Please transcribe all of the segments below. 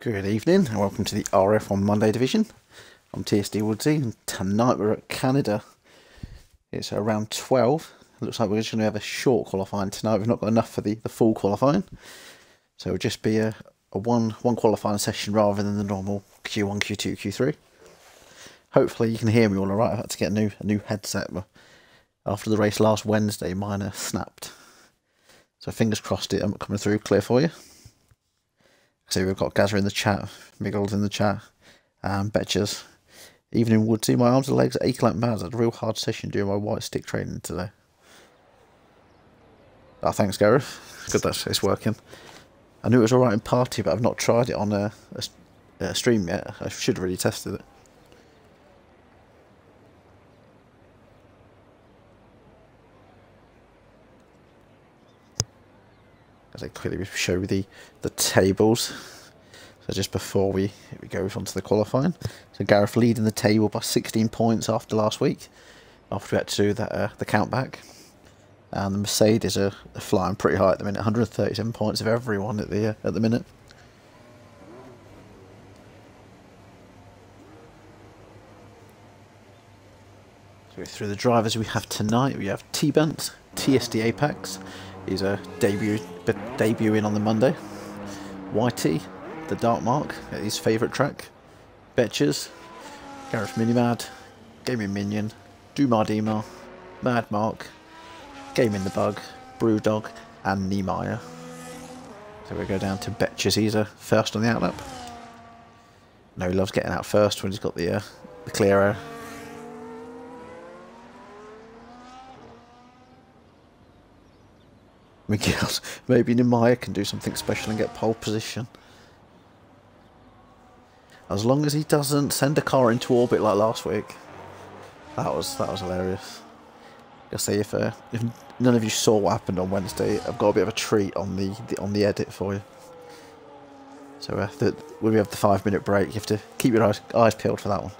Good evening and welcome to the RRF1 Monday division. I'm TSD Woodsy and tonight we're at Canada. It's around 12. It looks like we're just going to have a short qualifying tonight. We've not got enough for the full qualifying. So it'll just be a one qualifying session rather than the normal Q1, Q2, Q3. Hopefully you can hear me all alright. I've had to get a new headset. After the race last Wednesday, mine snapped. So fingers crossed I'm coming through clear for you. So we've got Gazza in the chat, Miggles in the chat, Betchers. Evening Woodsy, my arms and legs are aching like mad. I had a real hard session doing my white stick training today. Oh, thanks Gareth. Good that it's working. I knew it was alright in party, but I've not tried it on a stream yet. I should have really tested it. As I quickly show the tables. So just before we go on to the qualifying. So Gareth leading the table by 16 points after last week. After we had to do that the count back. And the Mercedes are flying pretty high at the minute. 137 points of everyone at the minute. So through the drivers we have tonight, we have T-Bent, TSD Apex. He's debuting on the Monday. YT, the Dark Mark, his favourite track. Betchers, Gareth Minimad, Gaming Minion, Dumar Dimar, Mad Mark, Gaming the Bug, Brewdog, and Niemeyer. So we go down to Betchers. He's first on the outlap. No, he loves getting out first when he's got the clear air. Miguel, maybe Niemeyer can do something special and get pole position. As long as he doesn't send a car into orbit like last week. That was hilarious. I say if none of you saw what happened on Wednesday, I've got a bit of a treat on the edit for you. So when we have the 5-minute break, you have to keep your eyes peeled for that one.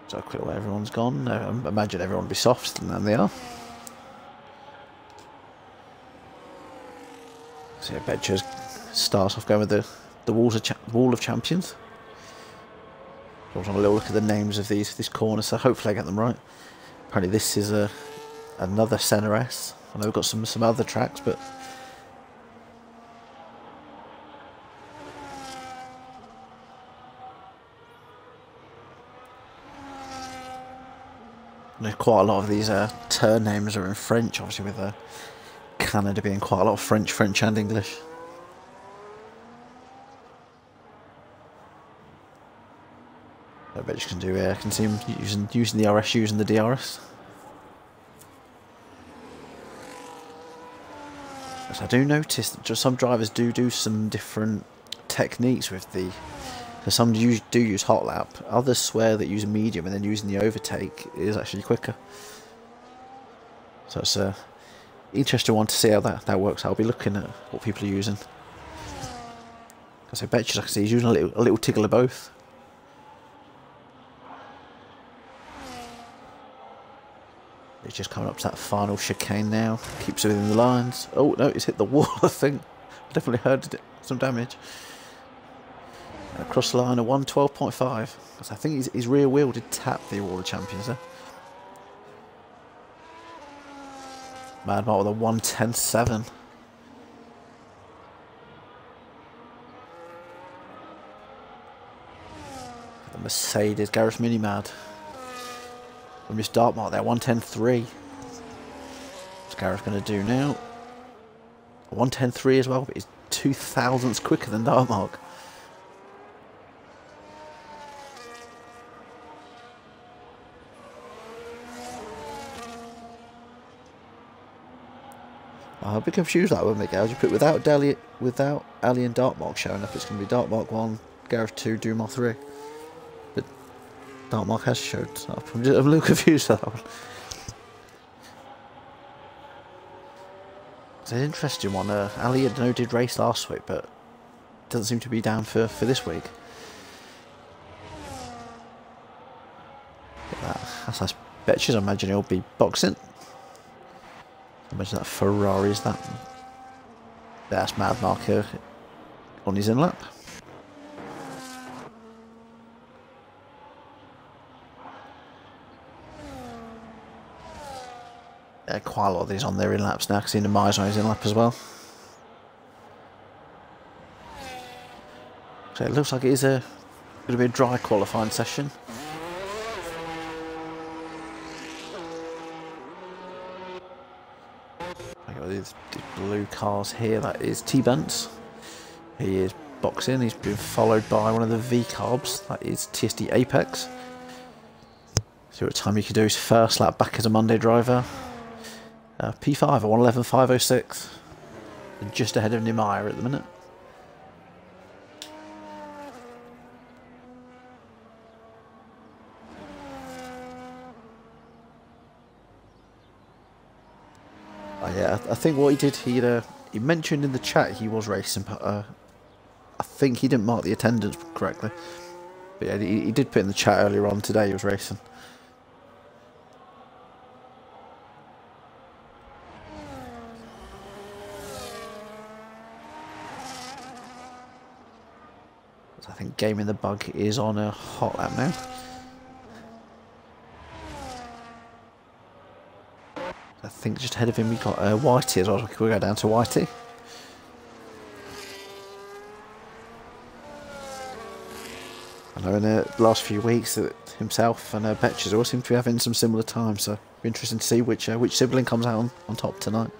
So quick where everyone's gone. I imagine everyone will be soft, and they are. So yeah, Betchers starts off going with the Wall of Champions. I was on a little look at the names of this corner, so hopefully I get them right. Apparently this is another Senna S. I know we've got some other tracks, but quite a lot of these turn names are in French, obviously with Canada being quite a lot of French and English. I bet you can do I can see him using the RSUs and the DRS. As I do notice that some drivers do some different techniques with the. So some do use hot lap, others swear that using medium and then using the overtake is actually quicker. So it's an interesting one to see how that works. I'll be looking at what people are using. As I bet you, I can see he's using a little tickle of both. He's just coming up to that final chicane now. Keeps it within the lines. Oh no, he's hit the wall. I think I definitely heard some damage. Across the line, a 112.5. I think his rear wheel did tap the Wall of Champions there. Mad Mark with a 110.7. The Mercedes, Gareth Minimad. We missed Dark Mark there, 110.3. What's Gareth going to do now? A 110.3 as well, but he's 0.02 quicker than Dark Mark. I'll be confused that one, Miguel. You put without Ali and Darkmark showing up, it's going to be Darkmark 1, Gareth 2, Dumar 3. But Darkmark has showed up. I'm a little confused with that one. It's an interesting one. Ali did race last week, but doesn't seem to be down for this week. That's Betches, I imagine he'll be boxing. I imagine that Ferrari's that. That's Mad Marker on his in lap. Quite a lot of these on their in laps now, because in the Mize on his in lap as well. So it looks like it is going to be a dry qualifying session. These blue cars here, that is T-Bunts. He is boxing, he's been followed by one of the V-Carbs, that is TSD Apex. See what time he can do his first lap back as a Monday driver. P5 at 1:11.506. Just ahead of Nimaya at the minute. Yeah, I think what he did, he mentioned in the chat he was racing, but I think he didn't mark the attendance correctly. But yeah, he did put in the chat earlier on today he was racing. I think Gaming the Bug is on a hot lap now. I think just ahead of him we got Whitey as well. We'll go down to Whitey. I know in the last few weeks that himself and Betches all seem to be having some similar times, so it'll be interesting to see which sibling comes out on top tonight.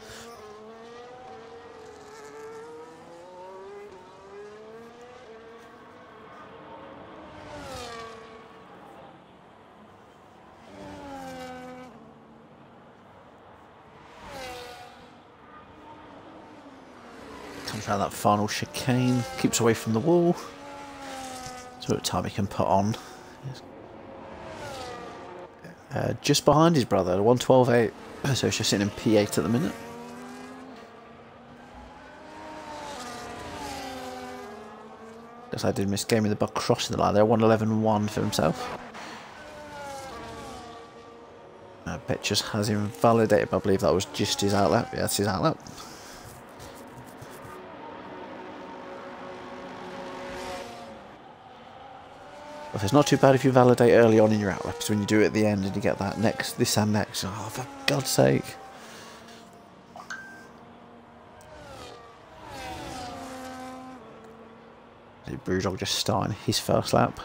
Comes around that final chicane, keeps away from the wall. So what time he can put on. Just behind his brother, 1:12.8. So he's just sitting in P8 at the minute. Guess I did miss Gaming the Bug crossing the line there, 1:11.1 for himself. Betches has invalidated, but I believe that was just his outlap. Yeah, that's his outlap. Well, it's not too bad if you validate early on in your outlaps, when you do it at the end and you get that next, this and next. Oh, for God's sake. Brewdog just starting his first lap.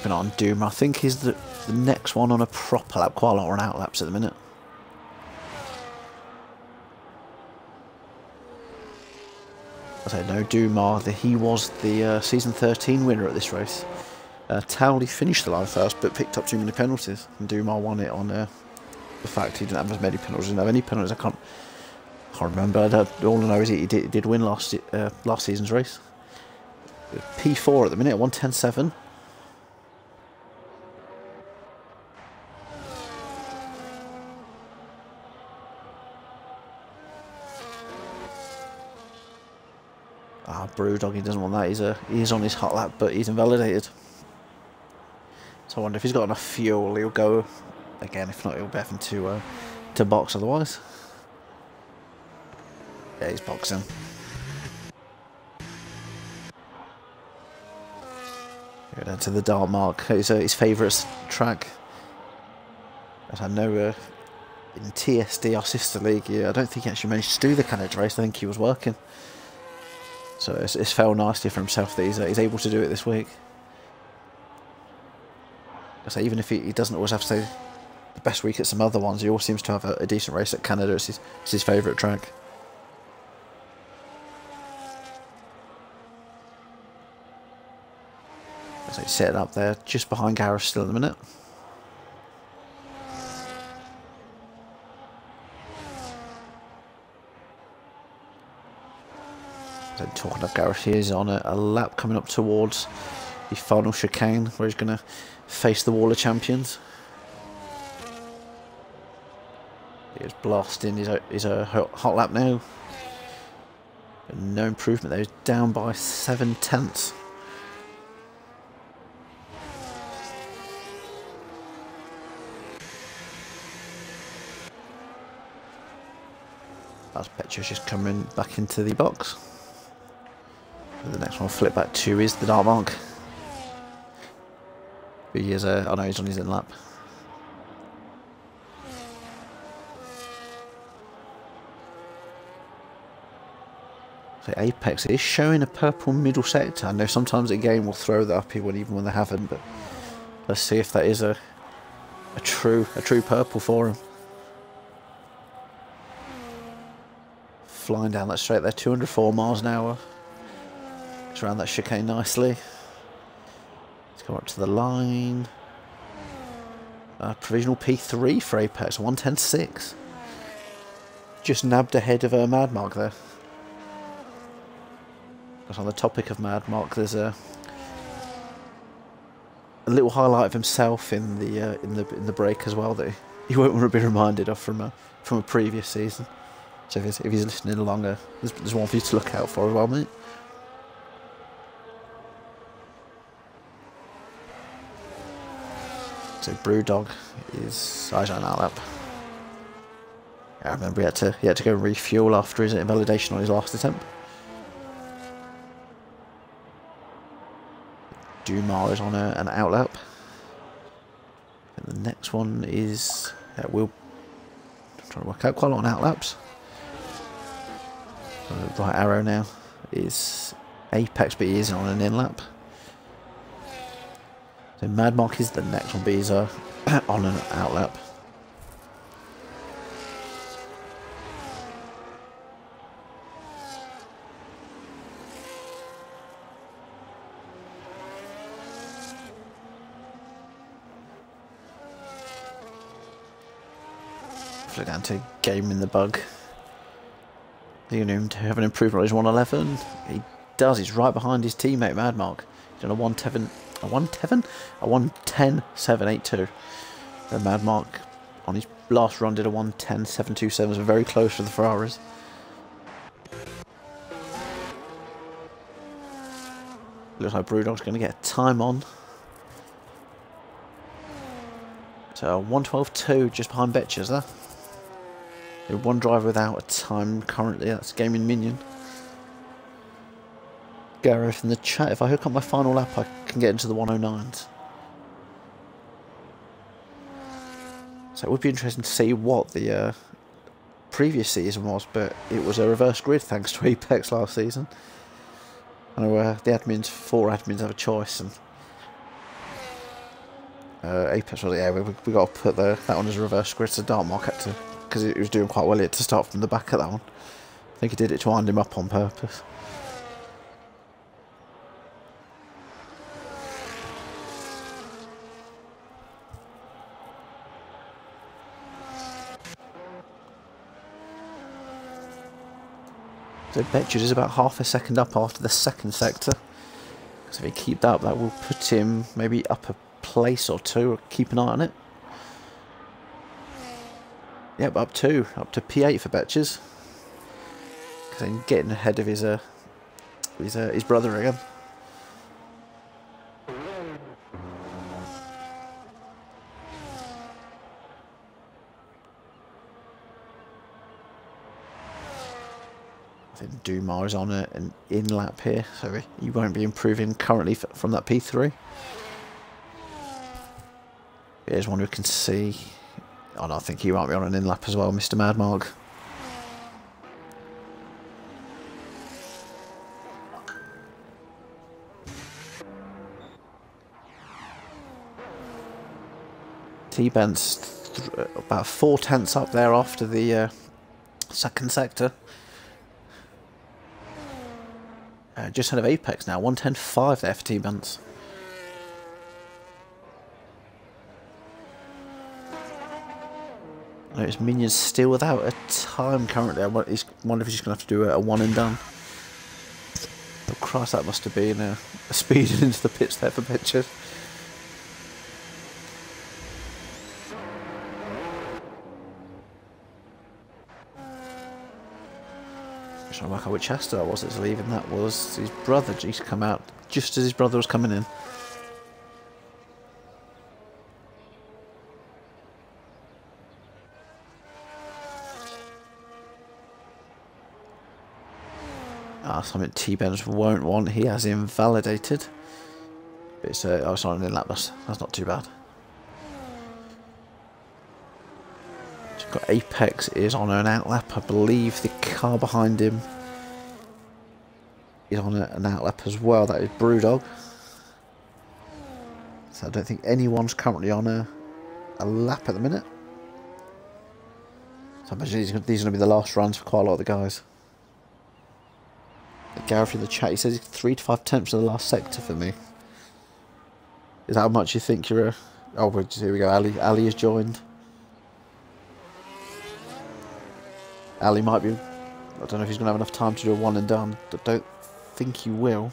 On Doom, I think is the next one on a proper lap. Quite a lot on outlaps at the minute. I say no, Dumar, he was the season 13 winner at this race. Towley finished the line first, but picked up too many penalties, and Dumar won it on the fact he didn't have as many penalties. Didn't have any penalties. I can't remember. All I know is he did win last season's race. P4 at the minute, 1:10.7. Brewdog, he doesn't want that. He's on his hot lap, but he's invalidated. So I wonder if he's got enough fuel, he'll go again. If not, he'll be having to box otherwise. Yeah, he's boxing. Go down to the Dartmark. It's his favourite track. As I know, in TSD, our sister league, I don't think he actually managed to do the Canada race. I think he was working. So it's felt nicely for himself that he's able to do it this week. I say, even if he doesn't always have to say the best week at some other ones, he always seems to have a decent race at Canada. It's his favourite track. So he's sitting up there just behind Gareth still at the minute. Talking of Gareth, he is on a lap coming up towards the final chicane where he's going to face the wall of champions. He's blasting his hot lap now. No improvement there. He's down by 7/10. That's Petro's just coming back into the box. And the next one I'll flip back to is the dark mark. He is I know he's on his in lap. So Apex is showing a purple middle sector. I know sometimes the game will throw that up even when they haven't, but let's see if that is a true purple for him. Flying down that straight there, 204 miles an hour. It's around that chicane nicely. Let's go up to the line. Provisional P3 for Apex, 1:10.6. Just nabbed ahead of Mad Mark there. But on the topic of Mad Mark, there's a little highlight of himself in the break as well that he won't want to be reminded of from a previous season. So if he's listening along, there's one for you to look out for as well, mate. So Brewdog is eyes on that lap. I remember he had to go refuel after his invalidation on his last attempt. Dumar is on an out lap. And the next one is I'm trying to work out quite a lot on out laps. The right arrow now is Apex, but he is on an in lap. So Mad Mark is the next one, but he's on an out lap. Flip down to Game in the Bug. You know him to have an improvement on his 111. He does. He's right behind his teammate Mad Mark. He's on a 110.782. The Mad Mark on his last run did a 110.727. So very close for the Ferraris. Looks like Brewdog's going to get a time on. So 112.2 just behind Betches there. One driver without a time currently, that's Gaming Minion. Gareth in the chat, if I hook up my final lap I can get into the 109s. So it would be interesting to see what the previous season was, but it was a reverse grid thanks to Apex last season. I know the four admins have a choice, and Apex was, yeah, we got to put that one as a reverse grid, so Dark Mark had to, because he was doing quite well, he had to start from the back at that one. I think he did it to wind him up on purpose. So Betches is about half a second up after the second sector. So if he keep that up, that will put him maybe up a place or two, or keep an eye on it. Yep, up to P8 for Betches. Because he's getting ahead of his brother again. I think Dumar is on an in lap here, so he won't be improving currently from that P3. Here's one we can see. Oh, no, I think he might be on an in lap as well, Mr. Mad Mark. T-Bent's about 4/10 up there after the second sector. Just ahead of Apex now, 110.5 there for T-Bent's. Notice Minion's still without a time currently. I wonder if he's going to have to do a one and done. Christ, that must have been a speeding into the pits there for Betches. Trying to work out which Aston that was that's leaving. That was his brother. He's come out just as his brother was coming in. Something T-Benz won't want. He has invalidated. But it's not an in-lap bus. That's not too bad. So got Apex is on an outlap. I believe the car behind him is on an outlap as well. That is Brewdog. So I don't think anyone's currently on a lap at the minute. So I imagine these are going to be the last runs for quite a lot of the guys. Gareth in the chat, he says it's 3 to 5 tenths of the last sector for me. Is that how much you think you're a... Oh, here we go, Ali has joined. Ali might be... I don't know if he's going to have enough time to do a one and done. I don't think he will.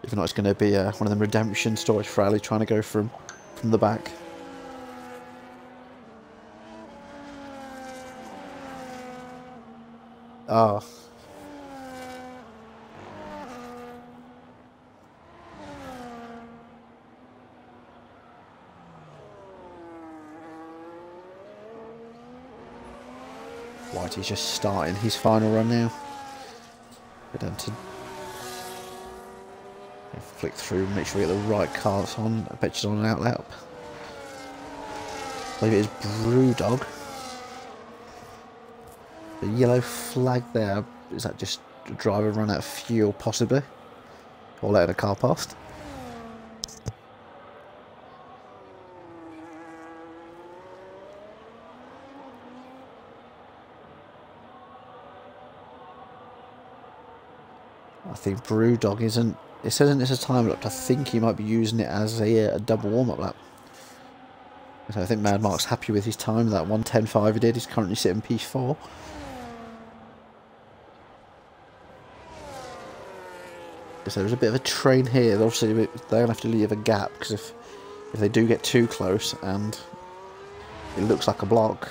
If not, it's going to be one of them redemption stories for Ali trying to go from the back. Ah. Whitey's just starting his final run now. Go down to flick through, make sure we get the right cars on. I bet she's on an outlap. I believe it is Brewdog. The yellow flag there, is that just a driver run out of fuel possibly? Or letting a car past? I think Brewdog isn't... It says in this a time lap, I think he might be using it as a double warm-up lap. So I think Mad Mark's happy with his time, that 1:10.5 he did. He's currently sitting P4. So there's a bit of a train here. Obviously, they're going to have to leave a gap, because if they do get too close and it looks like a block,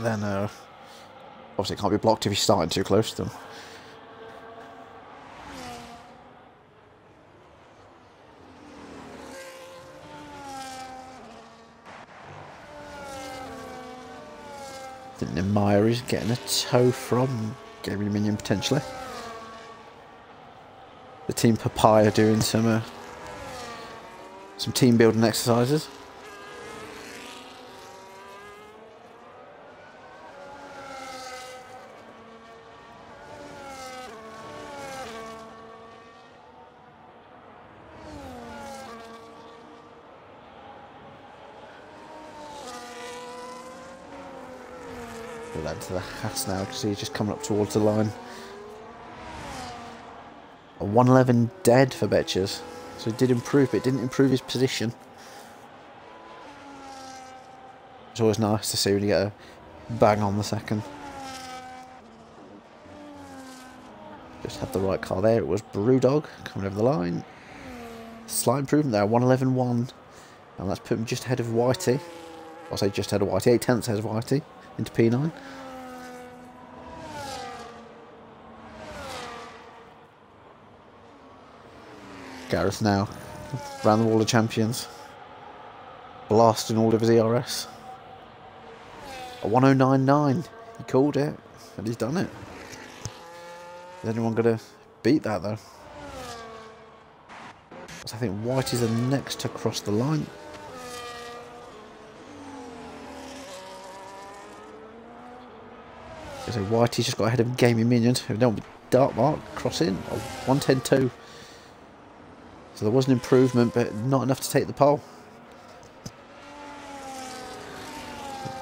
then obviously it can't be blocked if he's starting too close to them. I think Nemaya is getting a tow from Gaming Minion potentially. The Team Papaya doing some team building exercises. We'll add to the Haas now because he's just coming up towards the line. A 111 dead for Betches, so he did improve, but it didn't improve his position. It's always nice to see when you get a bang on the second. Just had the right car there. It was Brewdog coming over the line. Slight improvement there, 111.1, and that's put him just ahead of Whitey. I'll say just ahead of Whitey, 8 tenths ahead of Whitey into P9. Gareth now round the wall of champions, blasting all of his ERS. A 109.9, he called it, and he's done it. Is anyone going to beat that though? So I think White is the next to cross the line. So Whitey's just got ahead of Gaming Minions, who don't with Dark Mark crossing, 110.2. So there was an improvement, but not enough to take the pole.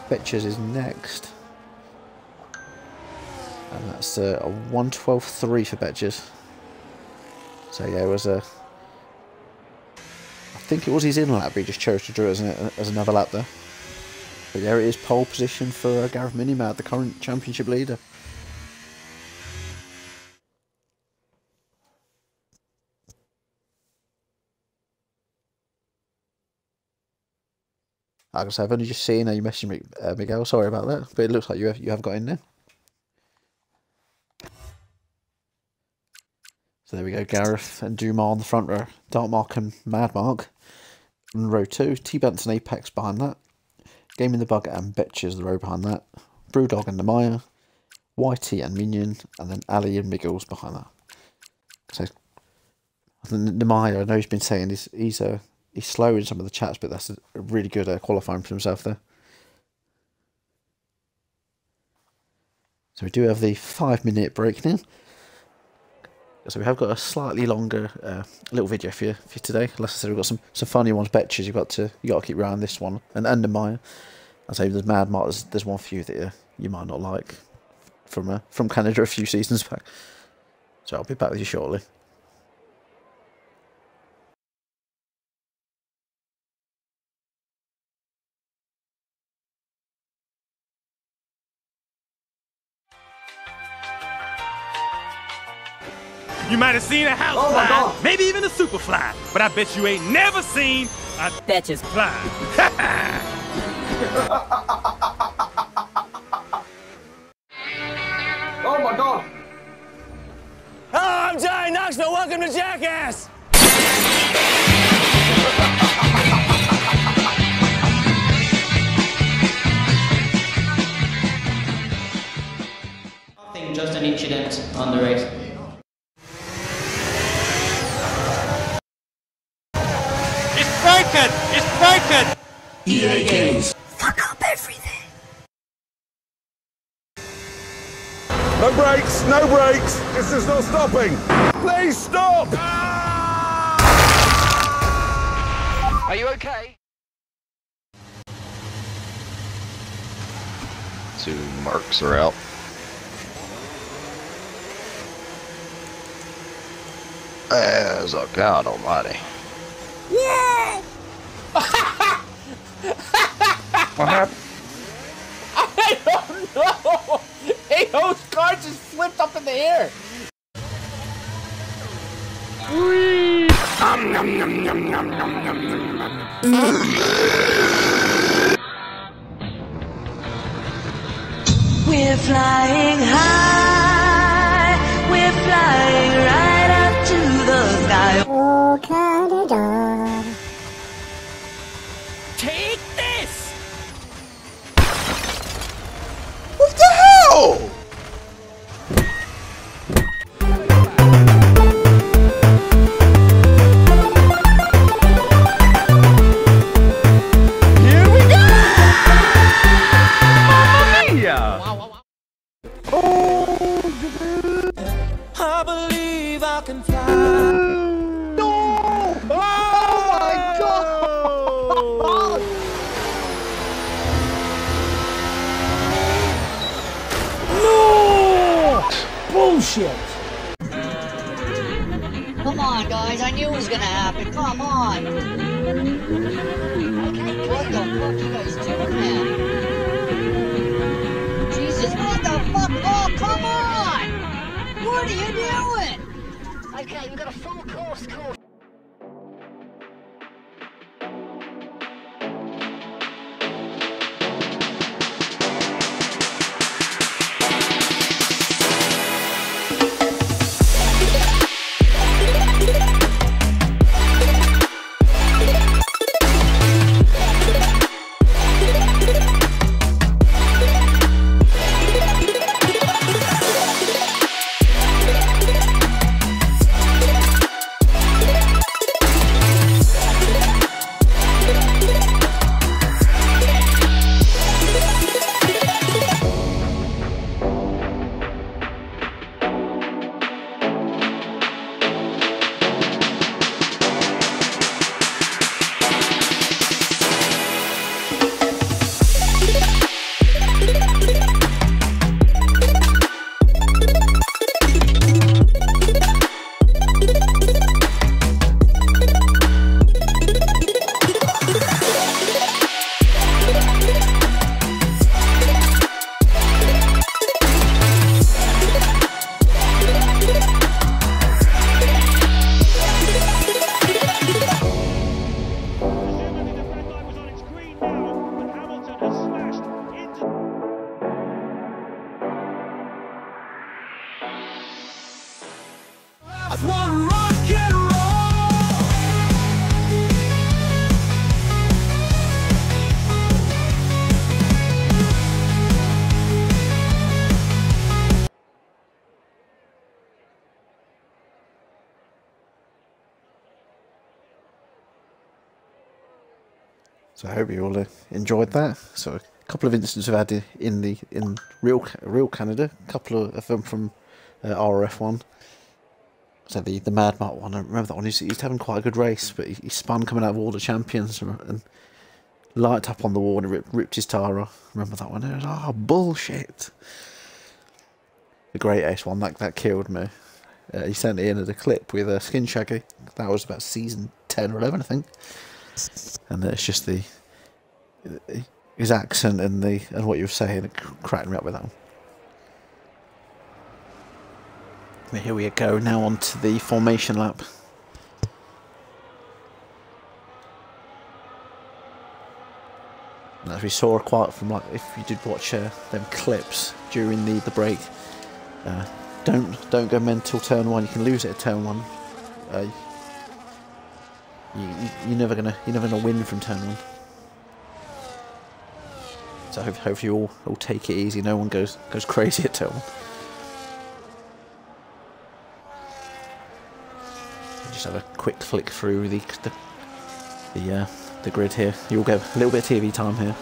Betches is next. And that's a 112.3 for Betches. So yeah, it was a... I think it was his in lap, but he just chose to do it as another lap there. But yeah, it is pole position for Gareth Minimad, the current championship leader. Like I say, I've only just seen how you messaged me, Miguel. Sorry about that, but it looks like you have got in there. So there we go, Gareth and Dumas on the front row, Darkmark and Madmark in row 2, T-Bants and Apex behind that, Gaming the Bug and Betches the row behind that, Brewdog and Nemaya, Whitey and Minion, and then Ali and Miggles behind that. So Nemaya, I know he's been saying he's slow in some of the chats, but that's a really good qualifying for himself there. So we do have the 5-minute break now. So we have got a slightly longer little video for you today. Like I said, we've got some funny ones. Betches, you got to keep your eye on this one. And Nemaya, I say there's Madmark. There's one for you that you might not like from Canada a few seasons back. So I'll be back with you shortly. You might have seen a house fly, maybe even a super fly, but I bet you ain't never seen a Betches fly. Oh my God! Oh, I'm Johnny Knoxville. Welcome to Jackass. Just an incident on the race. It's broken! It's broken! EA Games. Fuck up everything. No brakes, no brakes. This is not stopping. Please stop! Are you okay? 2 marks are out. As a God Almighty. Yeah! What happened? I don't know! AO's car just flipped up in the air! We're flying high, we're flying right up to the sky. Oh, Canada. Take this! What the hell? Here we go! Mamma mia! I believe I can fly. No! Oh my God! No! Bullshit! Come on, guys. I knew it was gonna happen. Come on. Okay, what the fuck you guys doing now? Jesus, what the fuck? Oh, come on! What are you doing? Okay, we've got a full course. wanna rock and roll. So I hope you all enjoyed that. So a couple of incidents we've had in real Canada. A couple of them from RRF1. So the Mad Mark one, I remember that one. He's having quite a good race, but he spun coming out of all the champions and lighted up on the wall and ripped his tyre off. Remember that one? It was bullshit. The Great Ace one that killed me. He sent it in as a clip with Skin Shaggy. That was about season 10 or 11, I think. And it's just his accent and what you were saying, it cracked me up with that one. But here we go now onto the formation lap. And as we saw quite from, like, if you did watch them clips during the break, don't go mental turn one. You can lose it at turn one. You're never gonna win from turn one. So hopefully you all take it easy. No one goes crazy at turn one. Just have a quick flick through the grid here. You'll get a little bit of TV time here.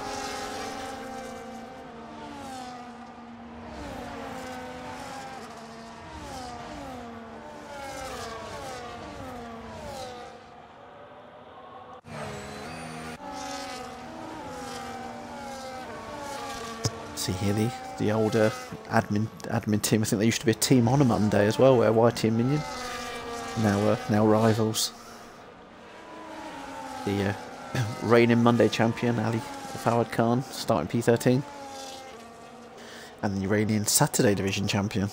See here the older admin team. I think they used to be a team on a Monday as well, where Whitey and Minion now rivals. The reigning Monday champion Ali Fawad Khan starting P13, and the reigning Saturday division champion.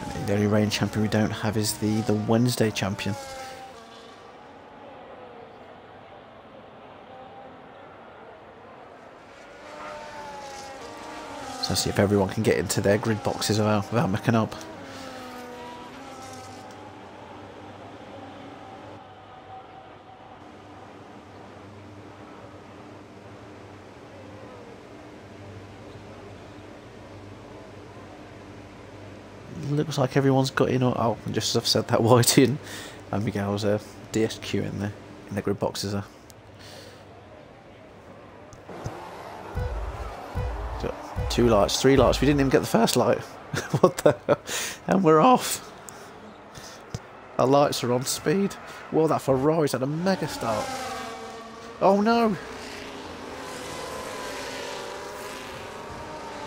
And the only reigning champion we don't have is the Wednesday champion. So see if everyone can get into their grid boxes without mucking up. Looks like everyone's got in. Oh, just as I've said that, Whitey and Miguel's DSQ in the grid boxes there. Two lights, three lights. We didn't even get the first light. What the hell? And we're off. Our lights are on speed. Whoa, that Ferrari's had a mega start. Oh no!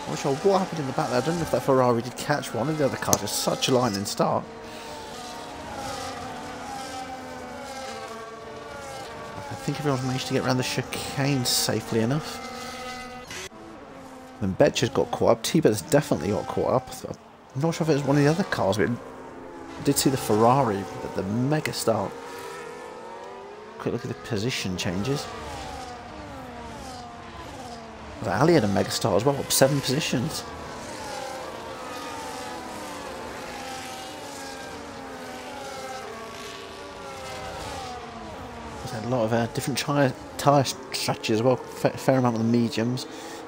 I'm not sure what happened in the back there. I don't know if that Ferrari did catch one of the other cars. It's such a lightning start. I think everyone's managed to get around the chicane safely enough. Then Betcher's got caught up. T-Bet's definitely got caught up. I'm not sure if it was one of the other cars, but I did see the Ferrari, the mega start. Quick look at the position changes. Ali had a mega start as well, up 7 positions. There's a lot of different tyre strategies as well. Fair amount on the mediums,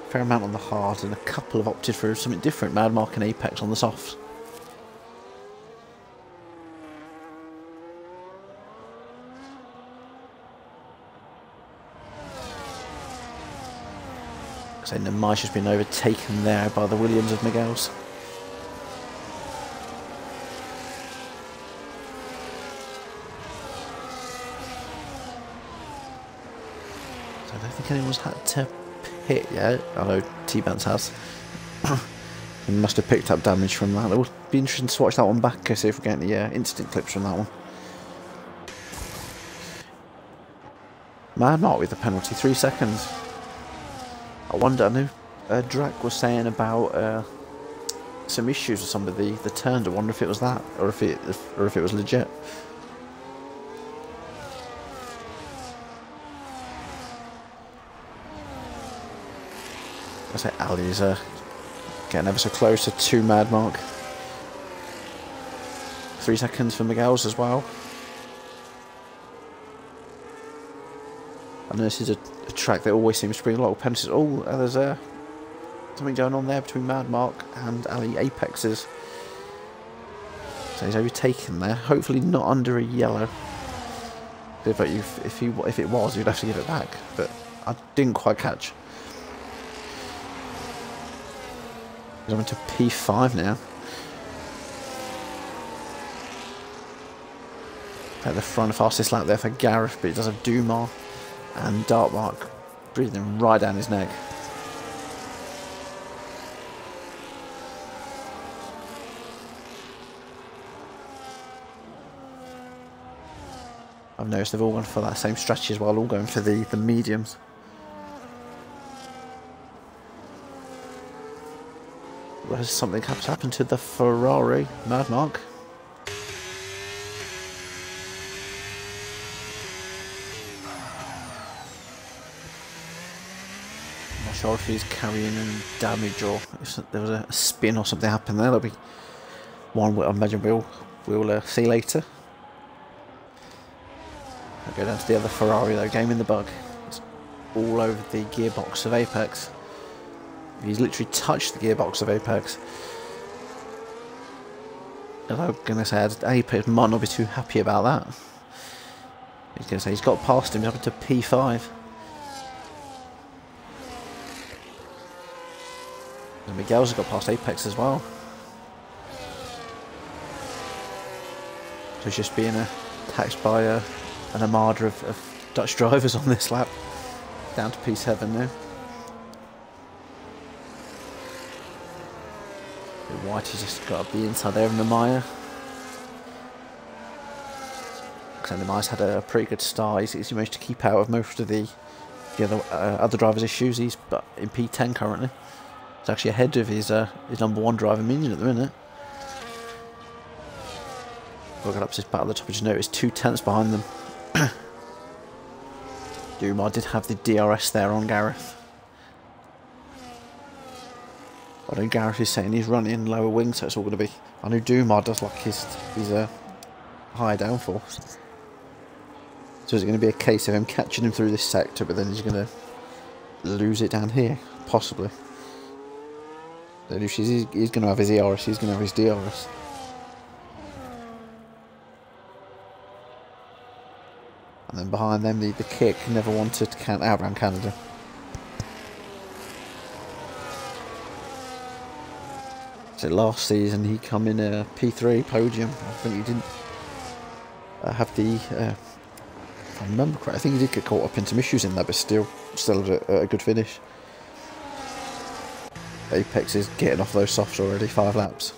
fair amount on the hard, and a couple have opted for something different. Mad Mark and Apex on the softs. So Namish has been overtaken there by the Williams of Miguel's. So I don't think anyone's had to pit yet. I know T-Bance has. He must have picked up damage from that. It would be interesting to watch that one back, see if we get any instant clips from that one. Mad Mark with the penalty, 3 seconds. I wonder, I knew Drac was saying about some issues with some of the turns. I wonder if it was that, or if it was legit. I say Ali's Getting ever so close to 2 Mad Mark. 3 seconds for Miguel's as well. I know this is a track that always seems to bring a lot of penalties. Oh, there's something going on there between Mad Mark and Ali Apexes. So he's overtaken there. Hopefully not under a yellow. If it was, you'd have to give it back. But I didn't quite catch. He's on to P5 now. At the front, fastest lap there for Gareth, but it does have Dumar and Dartmark breathing right down his neck. I've noticed they've all gone for that same strategy as well, all going for the mediums. Has something happened to the Ferrari, Mad Mark? I'm not sure if he's carrying any damage or if there was a spin or something happened there. That'll be one I imagine we'll see later. I'll go down to the other Ferrari though, game in the bug. It's all over the gearbox of Apex. He's literally touched the gearbox of Apex. And I'm going to say Apex might not be too happy about that. He's going to say he's got past him, he's up to P5. And Miguel's got past Apex as well. So he's just being taxed by an armada of Dutch drivers on this lap. Down to P7 now. Whitey's just got to be inside there in the mire. Because Nemire's had a pretty good start. He's managed to keep out of most of the other drivers' issues. He's in P10 currently. He's actually ahead of his number 1 driver Minion at the minute. We'll get up to this battle at the top. I just noticed 2 tenths behind them. Dumar did have the DRS there on Gareth. I know Gareth is saying he's running lower wing, so it's all going to be... I know Dumar does like his higher downforce. So is it going to be a case of him catching him through this sector, but then he's going to lose it down here? Possibly. Then if he's going to have his ERS, he's going to have his DRS. And then behind them, the kick never wanted to count out around Canada. So last season he come in a P3 podium. I think he didn't have the... if I remember correctly, I think he did get caught up in some issues in that, but still a good finish. Apex is getting off those softs already, 5 laps.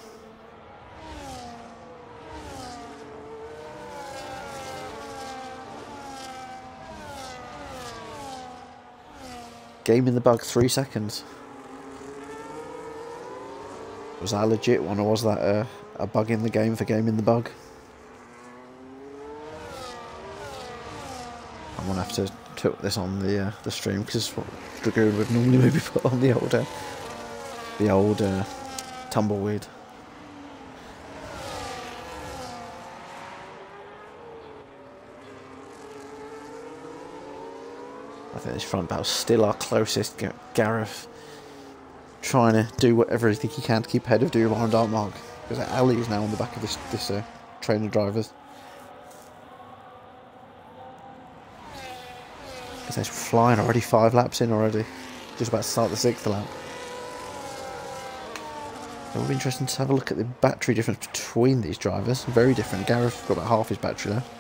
Game in the bug, 3 seconds. Was that a legit one, or was that a bug in the game for game in the bug? I'm gonna have to put this on the stream because it's what Dragoon would normally maybe put on the old tumbleweed. I think this front battle's still our closest. Gareth trying to do whatever he can to keep ahead of Dumar and Dartmark, because Ali is now on the back of this train of drivers. Because they're flying already, 5 laps in already, just about to start the 6th lap. It will be interesting to have a look at the battery difference between these drivers. Very different. Gareth got about half his battery left.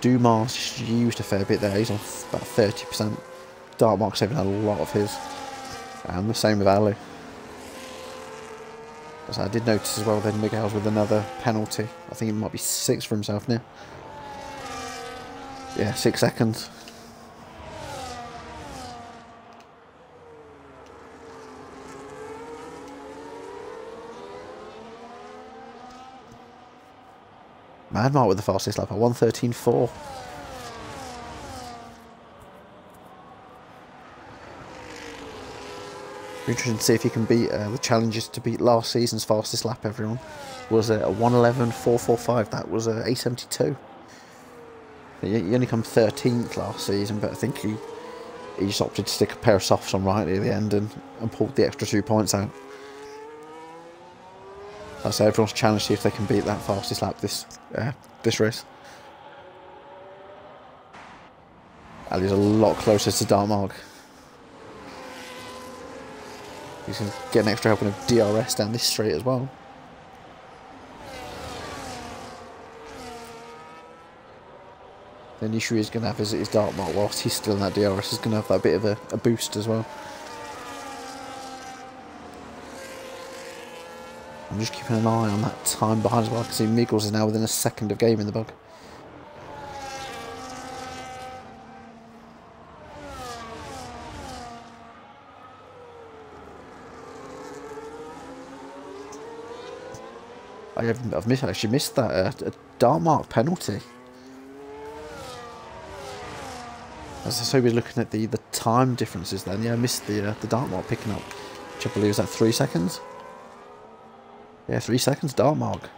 Dumar's used a fair bit there. He's on about 30%. Dartmark's saving a lot of his. And the same with Ali. As I did notice as well, then Miguel's with another penalty. I think it might be 6 for himself now. Yeah, 6 seconds. Mad Mark with the fastest lap at 1:13.4. Be interesting to see if he can beat the challenges to beat last season's fastest lap. Everyone was a 1:11.445. That was a 8:72. He only come 13th last season, but I think he just opted to stick a pair of softs on right at the end and pulled the extra 2 points out. So everyone's challenged to see if they can beat that fastest lap this race. Ali's a lot closer to Dartmark. He's going to get an extra helping of DRS down this straight as well. The only issue he's going to have is Dartmark, whilst he's still in that DRS, is going to have that bit of a boost as well. I'm just keeping an eye on that time behind as well. I can see Miggles is now within a second of game in the bug. I've actually missed that a Dartmark penalty. As I say, we're looking at the time differences then. Yeah, I missed the Dartmark picking up, which I believe is that 3 seconds. Yeah, 3 seconds Dartmark.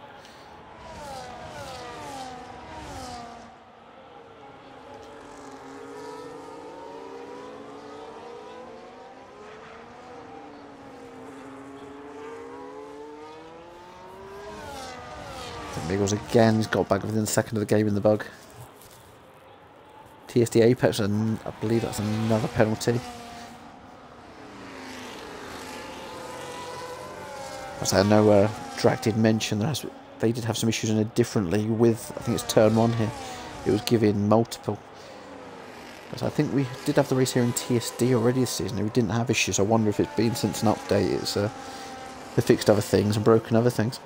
Miggles again, he's got back within a second of the game in the bug. TSD Apex, and I believe that's another penalty. As I know, Drag did mention that they did have some issues in a different league with, I think it's turn 1 here. It was giving multiple. As I think we did have the race here in TSD already this season. We didn't have issues. I wonder if it's been since an update. It's they fixed other things and broken other things.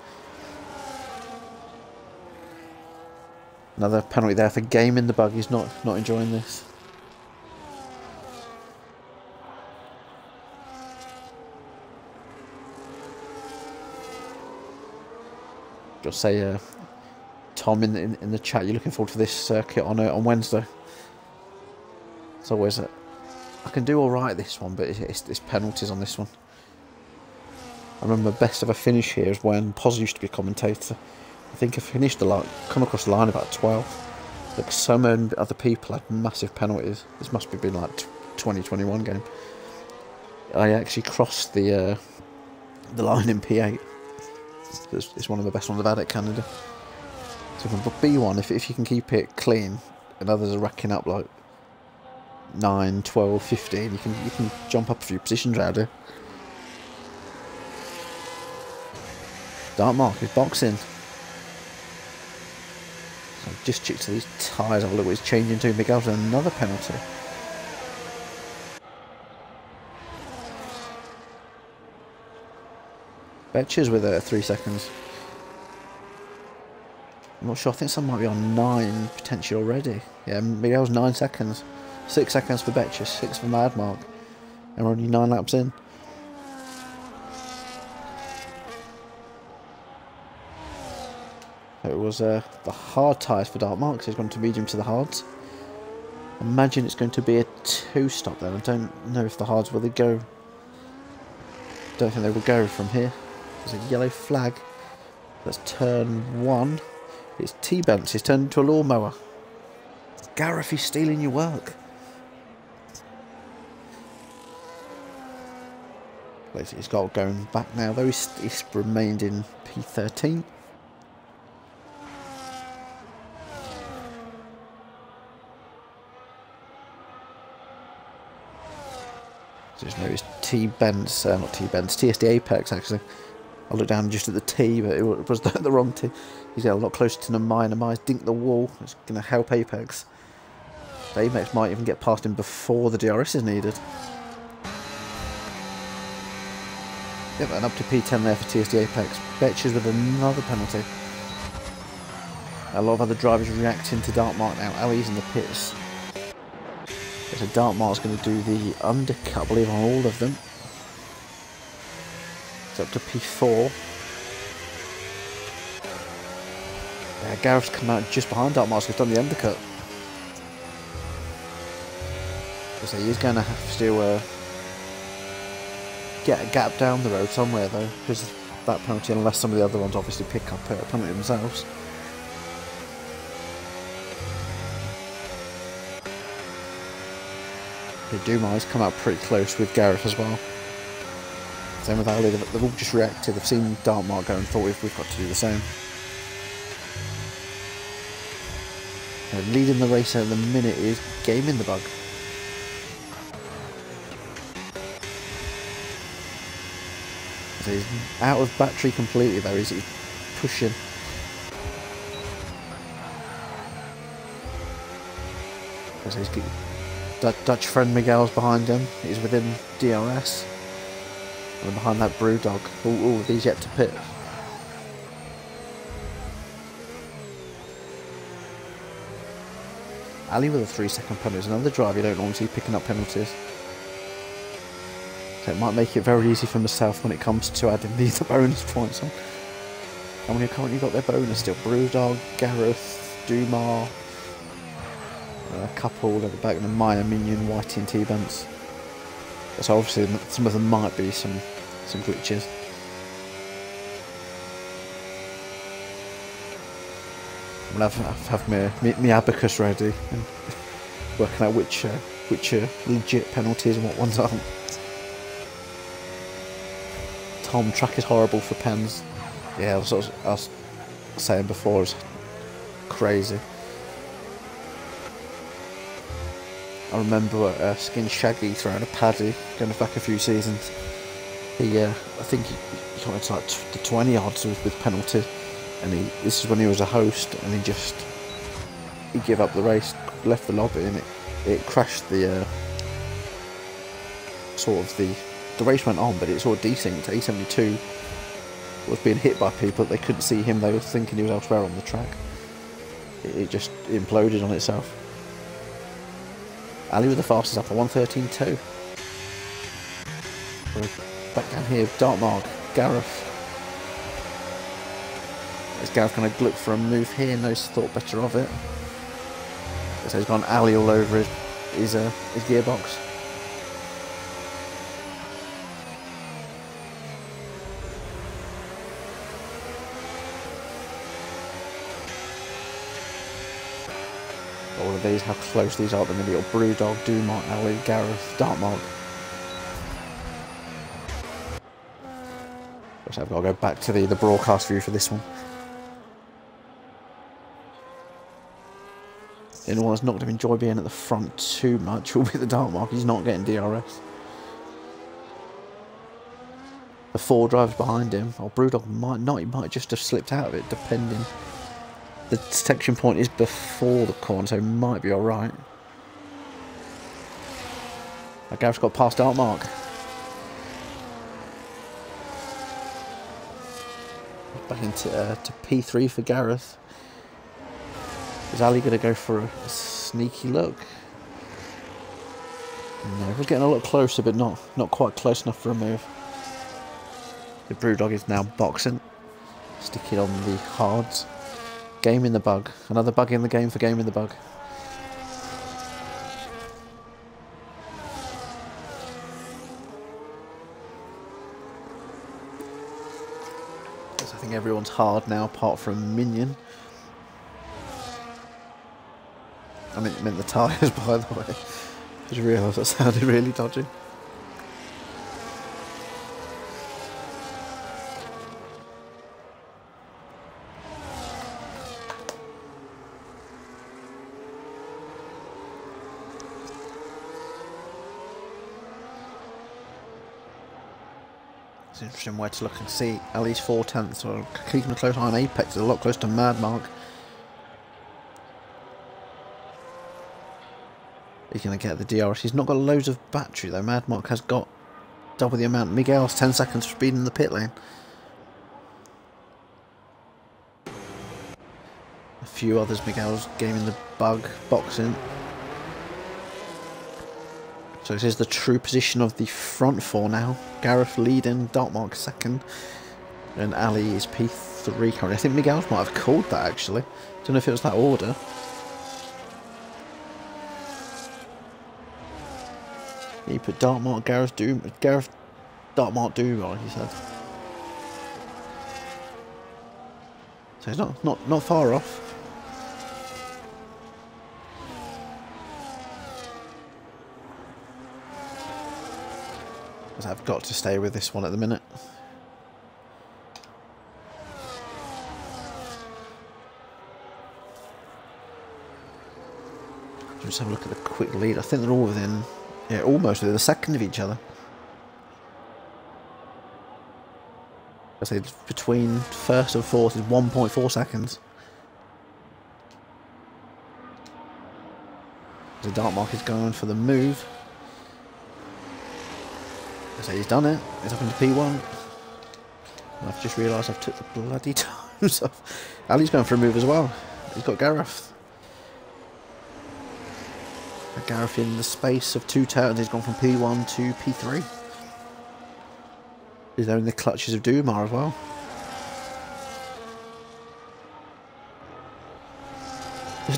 Another penalty there for game in the bug. He's not enjoying this. Just say, Tom, in the chat, you're looking forward to this circuit on Wednesday. It's always I can do all right this one, but it's penalties on this one. I remember best ever finish here is when Poz used to be a commentator. I think I finished come across the line about 12. Like so many other people had massive penalties. This must have been like 2021 game. I actually crossed the line in P8. It's one of the best ones I've had at Canada. So from B1, if you can keep it clean, and others are racking up like 9, 12, 15, you can jump up a few positions around here. Dartmark is boxing. So just check to these tyres. I'll look what he's changing to. Miguel's another penalty. Betches with 3 seconds. I'm not sure. I think some might be on 9 potentially already. Yeah, Miguel's 9 seconds. 6 seconds for Betches, 6 for Madmark. And we're only 9 laps in. It was the hard tyres for Dartmark, so he's gone to medium to the hards. I imagine it's going to be a 2-stop then. I don't know if the hards will go. Don't think they will go from here. There's a yellow flag. That's turn 1. It's T-Bents. He's turned into a lawnmower. Gareth, he's stealing your work. He's got going back now, though. He's remained in P13. Just noticed T-Bents, not T-Bents, TSD Apex actually. I looked down just at the T, but it was the wrong T. He's got a lot closer to Namai. Namai's dinked the wall. It's going to help Apex. The Apex might even get past him before the DRS is needed. Yep, and up to P10 there for TSD Apex. Betches with another penalty. A lot of other drivers reacting to Dartmark now. Ali's in the pits. So Dartmark's going to do the undercut, I believe, on all of them. It's up to P4. Yeah, Gareth's come out just behind Dartmark, so he's done the undercut. So he's going to have to get a gap down the road somewhere though, because that penalty, unless some of the other ones obviously pick up a penalty themselves. The Dumas come out pretty close with Gareth as well. Same with Ali, they've all just reacted, they've seen Dartmark go and thought we've got to do the same. And leading the race at the minute is Game in the Bug. So he's out of battery completely though, he's pushing. So he's Dutch friend Miguel's behind him, he's within DRS. And behind that Brewdog, all of these yet to pit. Ali with a 3-second penalty, another driver you don't normally see picking up penalties. So it might make it very easy for myself when it comes to adding the bonus points on. How many have currently got their bonus still? Brewdog, Gareth, Dumar, a couple at the back, and the Maya, Minion, Whitey and T-Bents. So obviously some of them might be some glitches. I'm gonna have my abacus ready and working out which are legit penalties and what ones aren't. Tom, track is horrible for pens. Yeah, I was saying before, it's crazy. I remember Skin Shaggy throwing a paddy going back a few seasons. I think he got into like the 20 odds with penalty, and this is when he was a host, and he gave up the race, left the lobby, and it crashed the the race went on, but it sort of desynced. A72 was being hit by people, they couldn't see him, they were thinking he was elsewhere on the track. It just imploded on itself. Ali with the fastest up, a 1:13.2. Back down here, Dartmark, Gareth. Is Gareth going to look for a move here? No, he's thought better of it. So he's gone Ali all over his gearbox. All of these, how close these are at the minute. Brewdog, Dumont, Ali, Gareth, Dartmark. So I've got to go back to the broadcast view for this one. The only one that's not going to enjoy being at the front too much will be the Dartmark. He's not getting DRS. The 4 drivers behind him, or Brewdog might not, he might just have slipped out of it, depending. The detection point is before the corner, so he might be alright. Gareth's got past Dartmark. Back into to P3 for Gareth. Is Ali going to go for a sneaky look? No, we're getting a lot closer, but not quite close enough for a move. The Brewdog is now boxing, sticking on the hards. Game in the Bug. Another bug in the game for Game in the Bug. I think everyone's hard now apart from Minion. I meant the tyres, by the way. I just realised that sounded really dodgy. It's interesting where to look and see. At least 4/10, so keeping a close eye on Apex. It's a lot closer to Madmark. He's going to get the DRS. He's not got loads of battery though. Madmark has got double the amount. Miguel's 10 seconds for speed in the pit lane. A few others. Miguel's Game in the Bug, boxing. So this is the true position of the front 4 now. Gareth leading, Dartmark second, and Ali is P3 currently. I think Miguel might have called that actually. Don't know if it was that order. You put Dartmark, Gareth, Dartmouth Dubai, he said. So he's not far off. Because I've got to stay with this one at the minute. Just have a look at the quick lead. I think they're all within, yeah, almost within a second of each other. I say between first and fourth is 1.4 seconds. The Dartmark is going for the move. I say he's done it. He's up into P1. And I've just realised I've took the bloody times off. Ali's going for a move as well. He's got Gareth. Gareth in the space of 2 turns, he's gone from P1 to P3. He's there in the clutches of Dumar as well.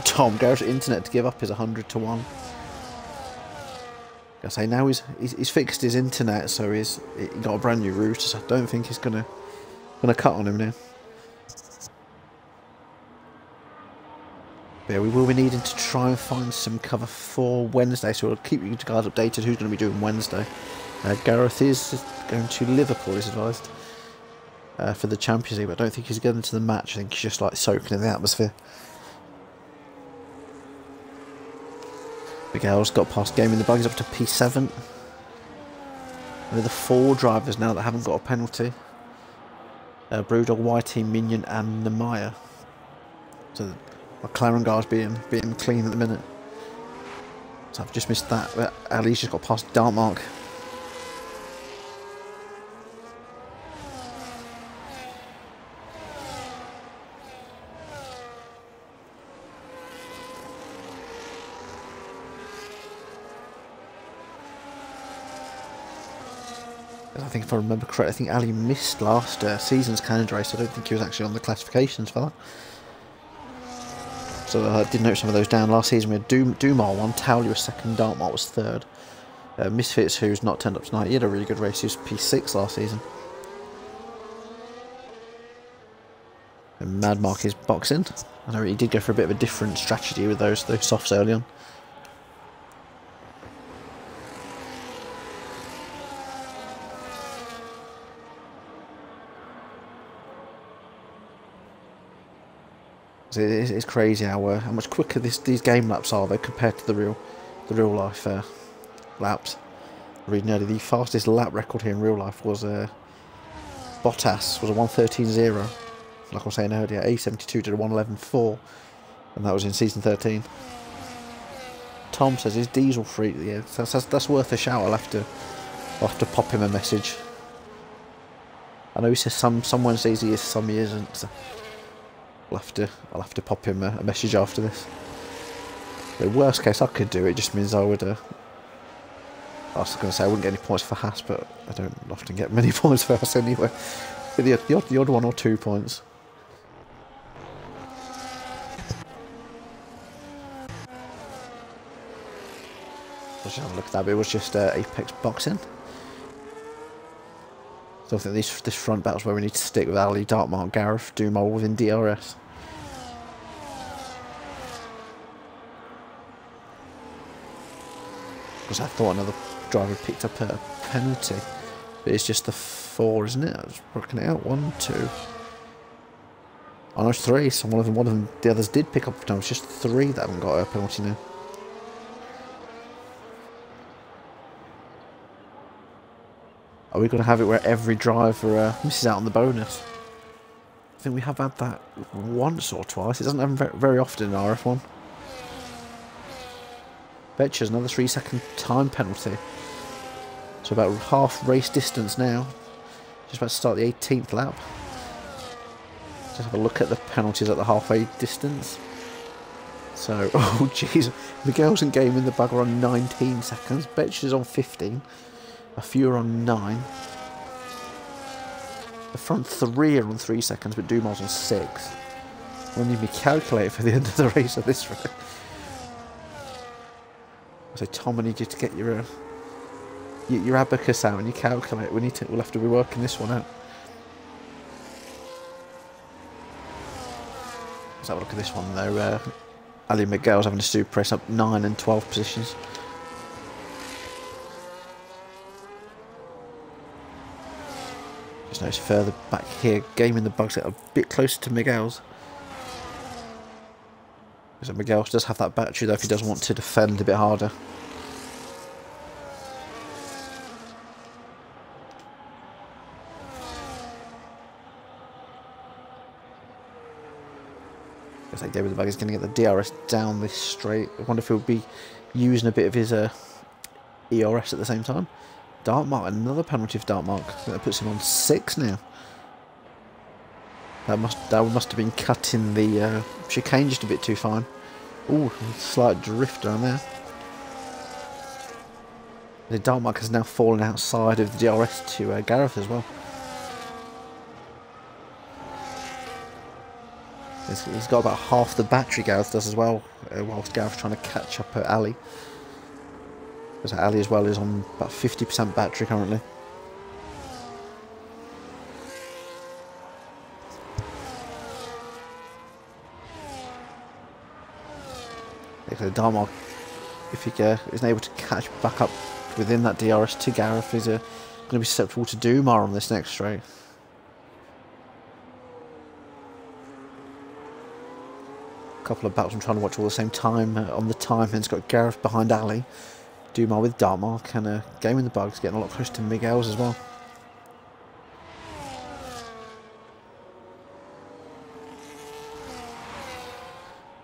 Tom, Gareth's internet to give up is 100 to 1. I say now he's fixed his internet, so he got a brand new router. So I don't think he's gonna cut on him now. But yeah, we will be needing to try and find some cover for Wednesday, so we'll keep you guys updated who's going to be doing Wednesday. Gareth is going to Liverpool, is advised, for the Champions League, but I don't think he's going to the match. I think he's just like soaking in the atmosphere. Miguel's got past game in the bug, he's up to P7. With the 4 drivers now that haven't got a penalty. Brewdog, Whitey, Minion and Nemaya. So McLaren guys being clean at the minute. So I've just missed that, but Ali's just got past Dartmark. I think if I remember correctly, I think Ali missed last season's Canada race. I don't think he was actually on the classifications for that. So I did note some of those down. Last season we had Dumar won, Towley was second, Dartmouth was third. Misfits, who's not turned up tonight, he had a really good race, he was P6 last season. And Madmark is boxing. I know he did go for a bit of a different strategy with those softs early on. It's crazy how much quicker these game laps are though compared to the real life laps. I read nearly the fastest lap record here in real life was Bottas was a 1:13.0. Like I was saying earlier, A72 did a 1:11.4, and that was in season 13. Tom says his diesel free. Yeah, that's worth a shout. I'll have to pop him a message. I know he says some Wednesdays he is, some he isn't. So I'll have to pop him a message after this. The worst case I could do, it just means I would. I was going to say I wouldn't get any points for Haas, but I don't often get many points for Haas anyway. But the odd 1 or 2 points. Let's have a look at that. But it was just Apex boxing. So I think this front battle's where we need to stick with Ali, Dartmouth, Gareth, Dumar within DRS. Because I thought another driver picked up a penalty, but it's just the 4, isn't it? I was working it out. 1, 2. Oh no, it's 3. So one of them, the others did pick up. No, it's just 3 that haven't got a penalty now. Are we going to have it where every driver misses out on the bonus? I think we have had that once or twice. It doesn't happen very often in RF1. Betcher's another 3-second time penalty. So about half race distance now. Just about to start the 18th lap. Just have a look at the penalties at the halfway distance. So, oh jeez, Miguel's in game in the bag are on 19 seconds. Betcher's on 15. A few are on 9. The front 3 are on 3 seconds, but Dumar's on 6. We'll need me calculate for the end of the race of this race. So Tom, I need you to get your your abacus out and your calculator. We'll have to be working this one out. Let's have a look at this one though. Ali Miguel's having to super press up 9 and 12 positions. Just notice further back here, gaming the bugs get a bit closer to Miguel's. So Miguel does have that battery though if he does want to defend a bit harder. Looks like David the Bug is going to get the DRS down this straight. I wonder if he'll be using a bit of his ERS at the same time. Dark Mark, another penalty for Dark Mark. That puts him on 6 now. That must have been cutting the chicane just a bit too fine. Ooh, slight drift down there. The Dark Mark has now fallen outside of the DRS to Gareth as well. He's got about half the battery Gareth does as well, whilst Gareth's trying to catch up at Ali. Because Ali as well is on about 50% battery currently. The Dark Mark, if he isn't able to catch back up within that DRS to Gareth, is going to be susceptible to Dumar on this next straight. A couple of battles I'm trying to watch all at the same time on the time, and it's got Gareth behind Ali, Dumar with Dark Mark, and Game in the Bugs getting a lot closer to Miguel's as well.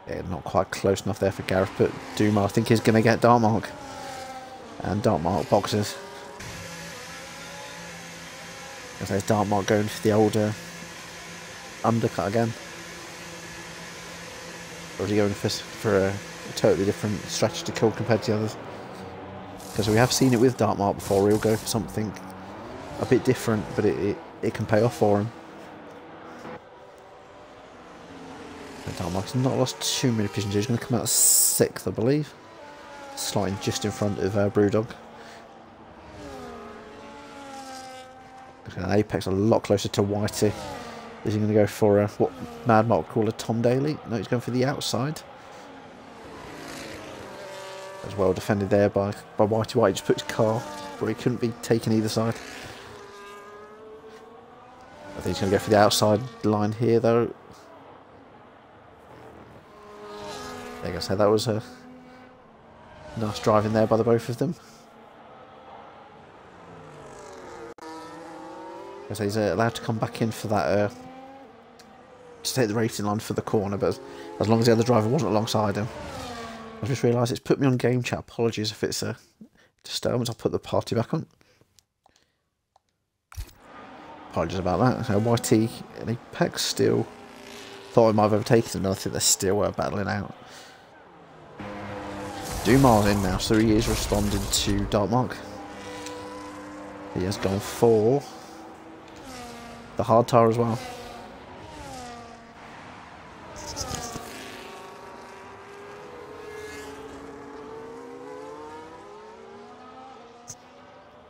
Yeah, not quite close enough there for Gareth, but Dumar I think is going to get Dark Mark. And Dark Mark boxes. There's Dark Mark going for the older undercut again. Or is he going for a totally different strategy to kill compared to the others? Because we have seen it with Dark Mark before, he'll go for something a bit different, but it can pay off for him. Dark Mark's not lost too many positions. He's going to come out 6th, I believe. Sliding just in front of Brewdog. An Apex a lot closer to Whitey. Is he going to go for what Mad Mark would call a Tom Daly? No, he's going for the outside. As well defended there by Whitey. Whitey just put his car where he couldn't be taken either side. I think he's going to go for the outside line here though. Like I said, that was a nice driving there by the both of them. So he's allowed to come back in for that, to take the racing line for the corner, but as long as the other driver wasn't alongside him. I just realised it's put me on game chat. Apologies if it's a disturbance. I'll put the party back on. Apologies about that. So YT and Apex still thought I might have overtaken him, and I think they're still battling out. Dumar's in now, so he is responding to Dark Mark. He has gone for the hard tire as well.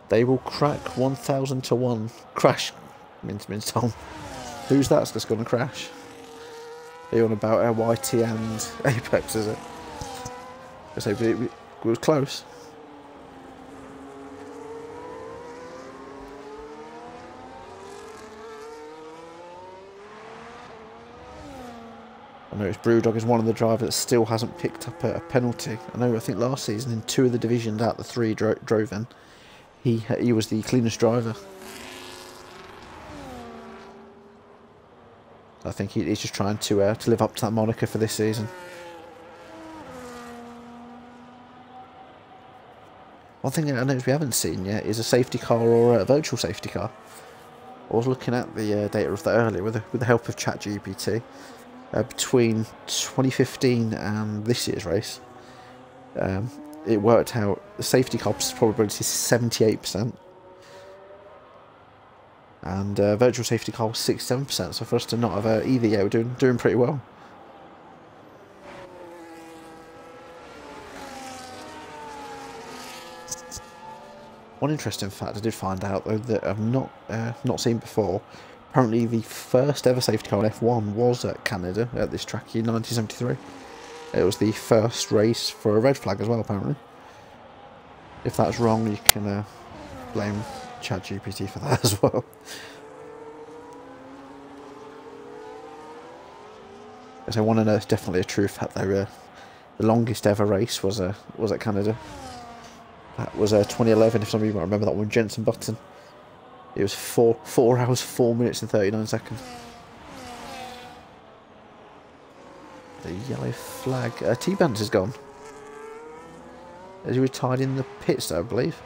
They will crack 1,000 to 1. Crash. Means Tom. Who's that's going to crash? Are you on about YT and Apex, is it? I say, but it was close. I noticed Brewdog is one of the drivers that still hasn't picked up a penalty. I think last season in 2 of the divisions out of the 3 drove in, he was the cleanest driver. I think he's just trying to live up to that moniker for this season. One thing I noticed we haven't seen yet is a safety car or a virtual safety car. I was looking at the data of that earlier with the help of ChatGPT. Between 2015 and this year's race, it worked out the safety car probability is 78%. And virtual safety car was 67%. So for us to not have either yet, we're doing pretty well. One interesting fact I did find out though that I've not seen before. Apparently, the first ever safety car in F1 was at Canada at this track in 1973. It was the first race for a red flag as well, apparently. If that's wrong, you can blame ChatGPT for that as well. As I want to know, it's definitely a true fact though. The longest ever race was at Canada. That was 2011. If some of you might remember that one, Jenson Button. It was 4 hours, 4 minutes and 39 seconds. The yellow flag. T-Bans is gone. Has he retired in the pits though, I believe?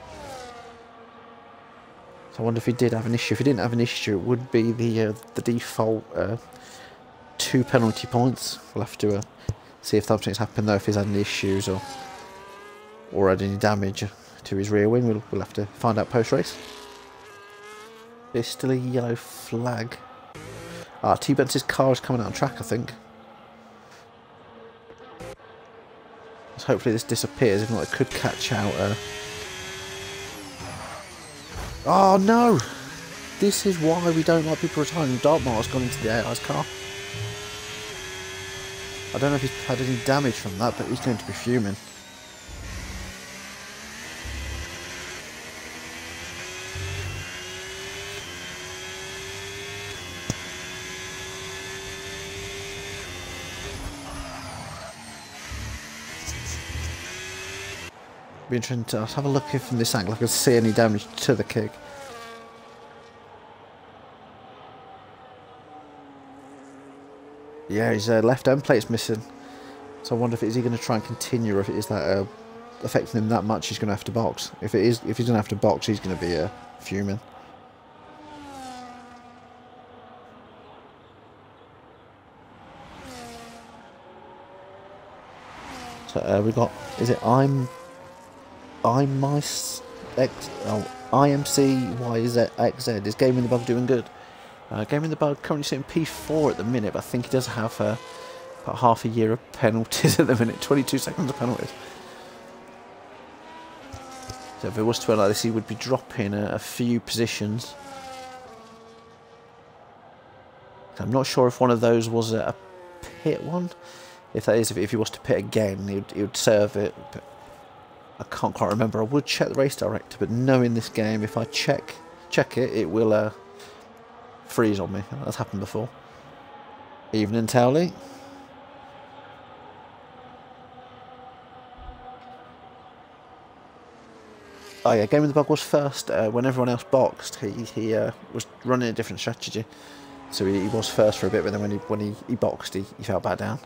So I wonder if he did have an issue. If he didn't have an issue, it would be the default 2 penalty points. We'll have to see if something's happened though, if he's had any issues or had any damage to his rear wing. We'll have to find out post-race. There's still a yellow flag. T-Bentz's car is coming out on track, I think. So hopefully this disappears, if not it could catch out. Oh no! This is why we don't like people retiring. Dartmoor's gone into the AI's car. I don't know if he's had any damage from that, but he's going to be fuming. Be interesting to have a look if from this angle I can see any damage to the kick. Yeah, his left end plate's missing. So I wonder if is he going to try and continue, or if it is that affecting him that much he's going to have to box. If he's going to have to box, he's going to be fuming. So we got, is it IMCYZXZ. Is Game in the Bug doing good? Game in the Bug currently sitting P4 at the minute, but I think he does have about half a year of penalties at the minute. 22 seconds of penalties. So if it was to be like this, he would be dropping a few positions. I'm not sure if one of those was a pit one. If that is, if he was to pit again, he would serve it. But I can't quite remember. I would check the race director, but knowing this game, if I check it, it will freeze on me. That's happened before. Evening, Towley. Oh yeah, Game of the Bug was first. When everyone else boxed, he was running a different strategy, so he was first for a bit. But then when he boxed, he fell back down.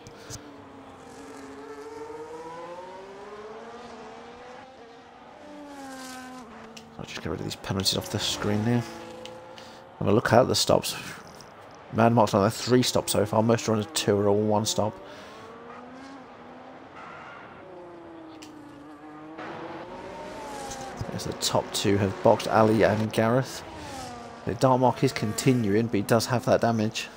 I'll just get rid of these penalties off the screen now. Have a look at the stops. Mad Mark's on 3 stops so far. Most runners 2 are all 1 stop. As the top 2 have boxed, Ali and Gareth. The Dartmark is continuing, but he does have that damage.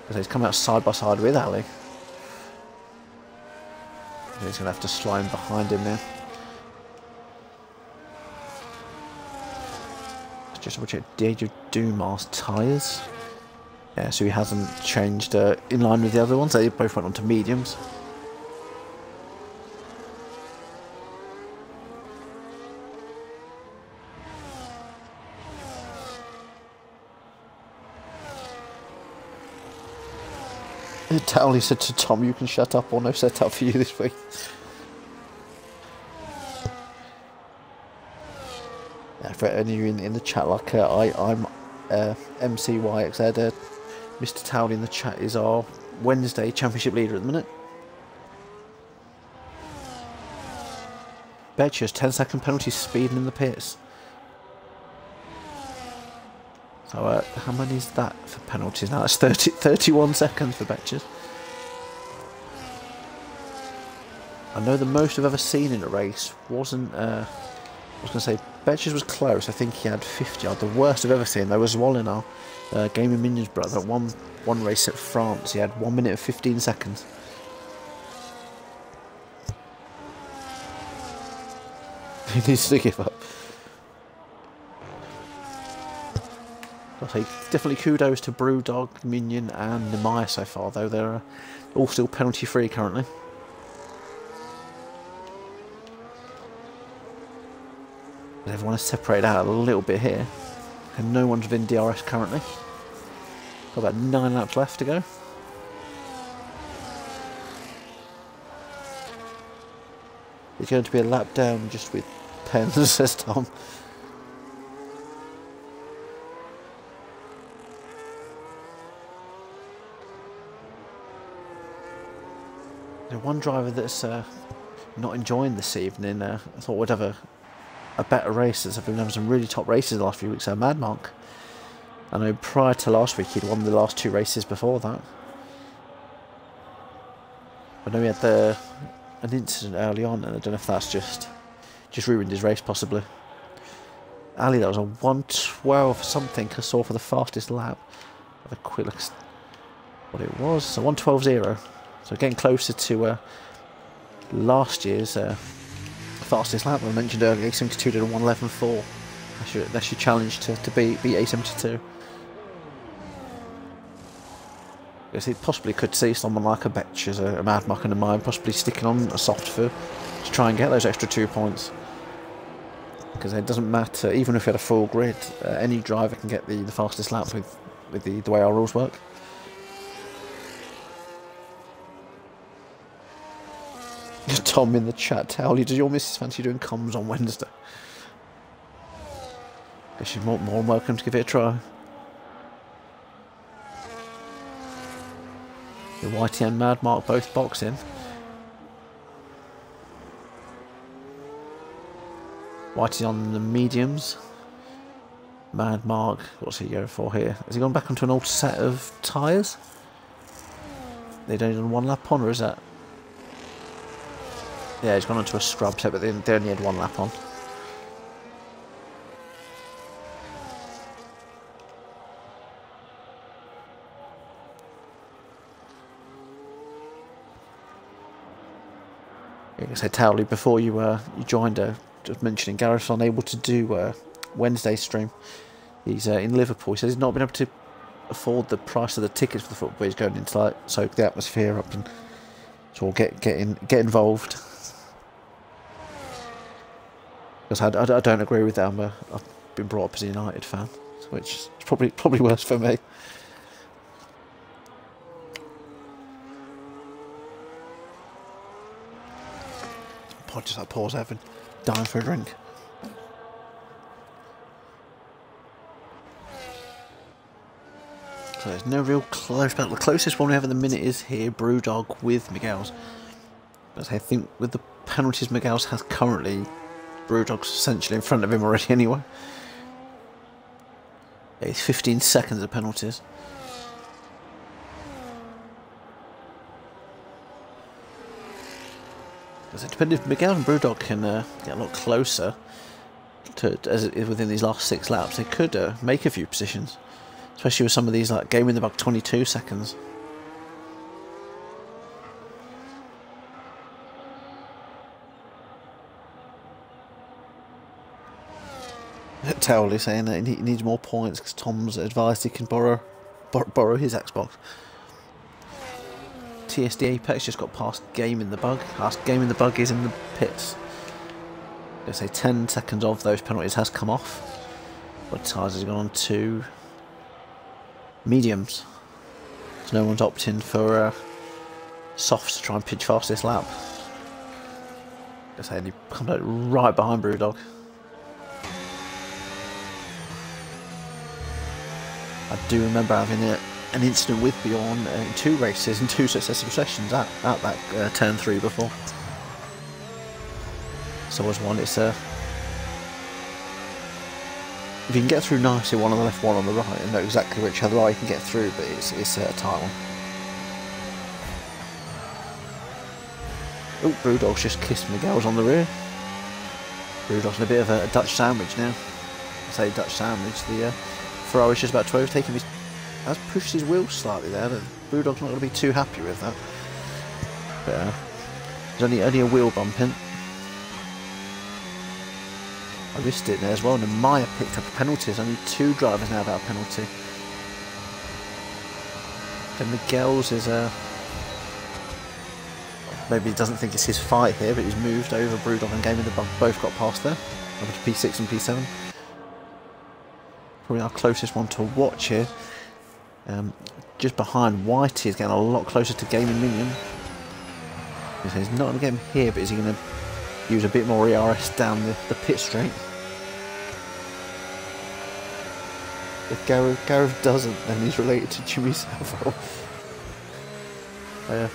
So he's coming out side by side with Ali. He's going to have to slide behind him now. Just double check Age of Dumas tyres. Yeah, so he hasn't changed in line with the other ones. They both went on to mediums. Townley said to Tom, "You can shut up, or no setup for you this week." Yeah, for any of you in the chat, like I'm MCYXZ, Mr. Townley in the chat is our Wednesday championship leader at the minute. Betcher's 10-second penalty speeding in the pits. So how many is that for penalties now? That's 31 seconds for Betches. I know the most I've ever seen in a race wasn't, I was going to say, Betches was close. I think he had 50 odd. The worst I've ever seen, though, was Wallinar, Gaming Minions brother. One race at France, he had 1 minute and 15 seconds. He needs to give up. I'll say definitely kudos to Brewdog, Minion and Nemaya so far, though they're all still penalty free currently. But everyone is separated out a little bit here, and no one's within DRS currently. Got about 9 laps left to go. It's going to be a lap down just with pens, says Tom. The one driver that's not enjoying this evening, I thought would have a better race, as I've been having some really top races the last few weeks. Mad Mark. I know prior to last week he'd won the last 2 races before that. I know he had an incident early on, and I don't know if that's just ruined his race possibly. Ali, that was a 1:12 something I saw for the fastest lap. Have a quick look at what it was. So 1:12.0. So getting closer to last year's fastest lap I mentioned earlier. A72 did a 1:11.4. That's your challenge to beat A72. Because it possibly could see someone like a Betch as a Mad Mark and a Mine possibly sticking on a soft foot to try and get those extra 2 points. Because it doesn't matter, even if you had a full grid, any driver can get the fastest lap with the way our rules work. Tom in the chat, Towley, does your missus fancy doing comms on Wednesday? Guess she's more than welcome to give it a try. The Whitey and Mad Mark both boxing. Whitey on the mediums. Mad Mark, what's he going for here? Has he gone back onto an old set of tyres? They've only done 1 lap on, or is that? Yeah, he's gone onto a scrub set, but they only had 1 lap on. Like I said, Towley, before you joined, just mentioning Gareth's unable to do Wednesday stream. He's in Liverpool. He says he's not been able to afford the price of the tickets for the football. He's going in to like soak the atmosphere up and sort of get involved. Because I don't agree with that. I've been brought up as a United fan, which is probably worse for me. Just like pause having dying for a drink. So there's no real close battle. The closest one we have at the minute is here, Brewdog with Miguel's. But I think with the penalties Miguel's has currently, Brewdog's essentially in front of him already anyway. Yeah, it's 15 seconds of penalties. Depending if Miguel and Brewdog can get a lot closer as it is within these last 6 laps, they could make a few positions, especially with some of these like game in the bug 22 seconds. Towley saying that he needs more points because Tom's advised he can borrow his Xbox. TSD Apex just got past game in the bug. Last game in the bug is in the pits. I say 10 seconds of those penalties has come off. But tyres has gone on to mediums. So no one's opting for softs to try and pitch fastest lap. I say he comes out right behind Brewdog. I do remember having an incident with Bjorn in 2 races in 2 successive sessions at that turn 3 before. So as one, it's if you can get through nicely, one on the left, one on the right, and know exactly which other eye you can get through, but it's a tight one. Oh, Brewdog's just kissed Miguel's on the rear. Brewdog's in a bit of a Dutch sandwich now. I say Dutch sandwich. The Ferrari's just about to overtake him. Has pushed his wheels slightly there. Brewdog's not going to be too happy with that. But there's only a wheel bump in. I missed it there as well, and then Maya picked up a penalty. There's only 2 drivers now without a penalty. Then Miguel's is maybe he doesn't think it's his fight here, but he's moved over Brewdog and Game, and they both got past there. Over to P6 and P7. Probably our closest one to watch here. Just behind Whitey is getting a lot closer to Gaming Minion. He's not going to get him here, but is he going to use a bit more ERS down the pit straight? If Gareth doesn't, then he's related to Jimmy Savile. Do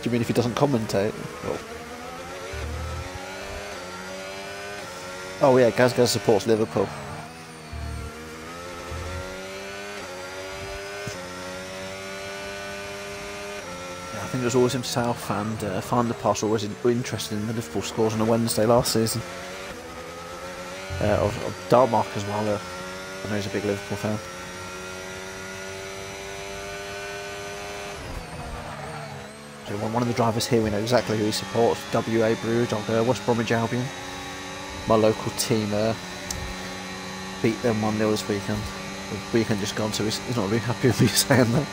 you mean if he doesn't commentate? Oh yeah, Gaz supports Liverpool. Yeah, I think it was always himself and Van der Pass always interested in the Liverpool scores on a Wednesday last season. Of Dartmark as well, I know he's a big Liverpool fan. So one of the drivers here, we know exactly who he supports. WA Brewdog, West Bromwich Albion. My local team beat them 1-0 this weekend. The weekend just gone, so he's not really happy with me saying that.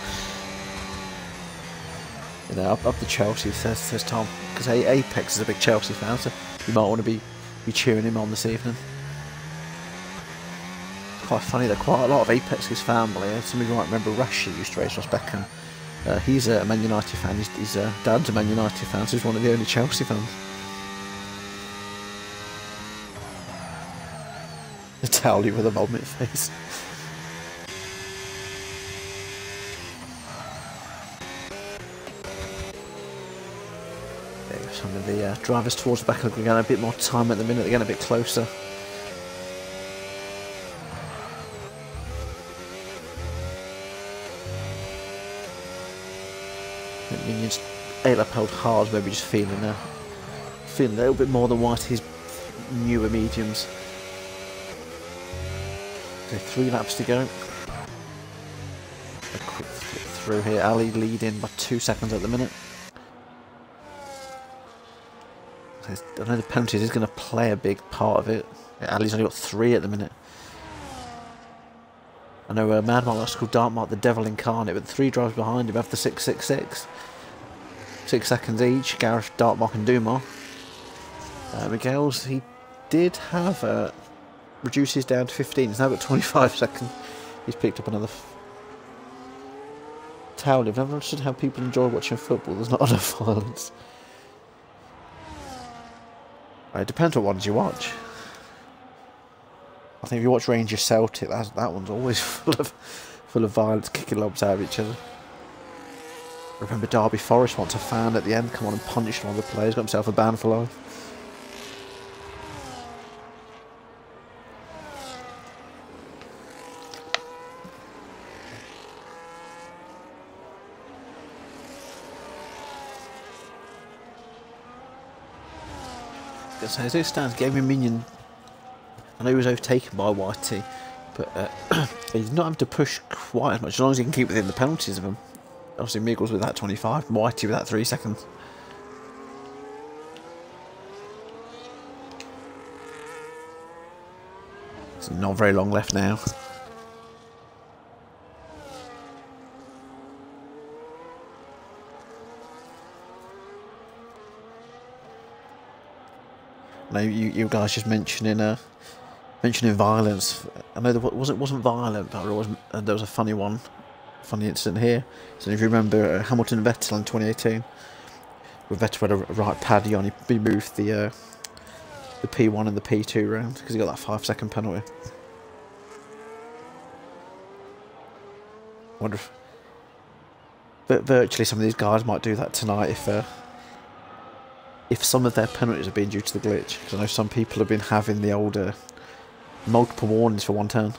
You know, up to Chelsea, says Tom, because Apex is a big Chelsea fan, so you might want to be cheering him on this evening. Quite funny that quite a lot of Apex's family, some of you might remember Rashid used to race Ross Beckham. He's a Man United fan, his dad's a Man United fan, so he's one of the only Chelsea fans. The towel with a vomit face. Yeah, some of the drivers towards the back are getting a bit more time at the minute, they're getting a bit closer. Minions held hard, maybe just feeling a little bit more than Whitey's newer mediums. So 3 laps to go. A quick flip through here. Ali leading by 2 seconds at the minute. I know the penalties is going to play a big part of it. Ali's only got 3 at the minute. I know Mad Mark likes to call Dartmark the devil incarnate, but the 3 drivers behind him have the 666. 6 seconds each. Gareth, Dartmark and Dumar. Miguel's, he did have reduces down to 15. He's now got 25 seconds. He's picked up another towel. I've never understood how people enjoy watching football. There's not enough violence. It depends what ones you watch. I think if you watch Rangers Celtic, that one's always full of violence, kicking lobs out of each other. I remember Derby Forest once a fan at the end come on and punched one of the players, got himself a ban for life. So as it stands, Gaming Minion, I know he was overtaken by Whitey, but he's not having to push quite as much, as long as he can keep within the penalties of him. Obviously Miggles with that 25, Whitey with that 3 seconds. There's not very long left now. Now you guys just mentioning violence. I know it wasn't violent, but there was a funny incident here. So if you remember Hamilton and Vettel in 2018, with Vettel had a right paddy on, he moved the P1 and the P2 round because he got that 5-second penalty. I wonder but virtually some of these guys might do that tonight if some of their penalties have been due to the glitch, because I know some people have been having the older multiple warnings for 1 turn,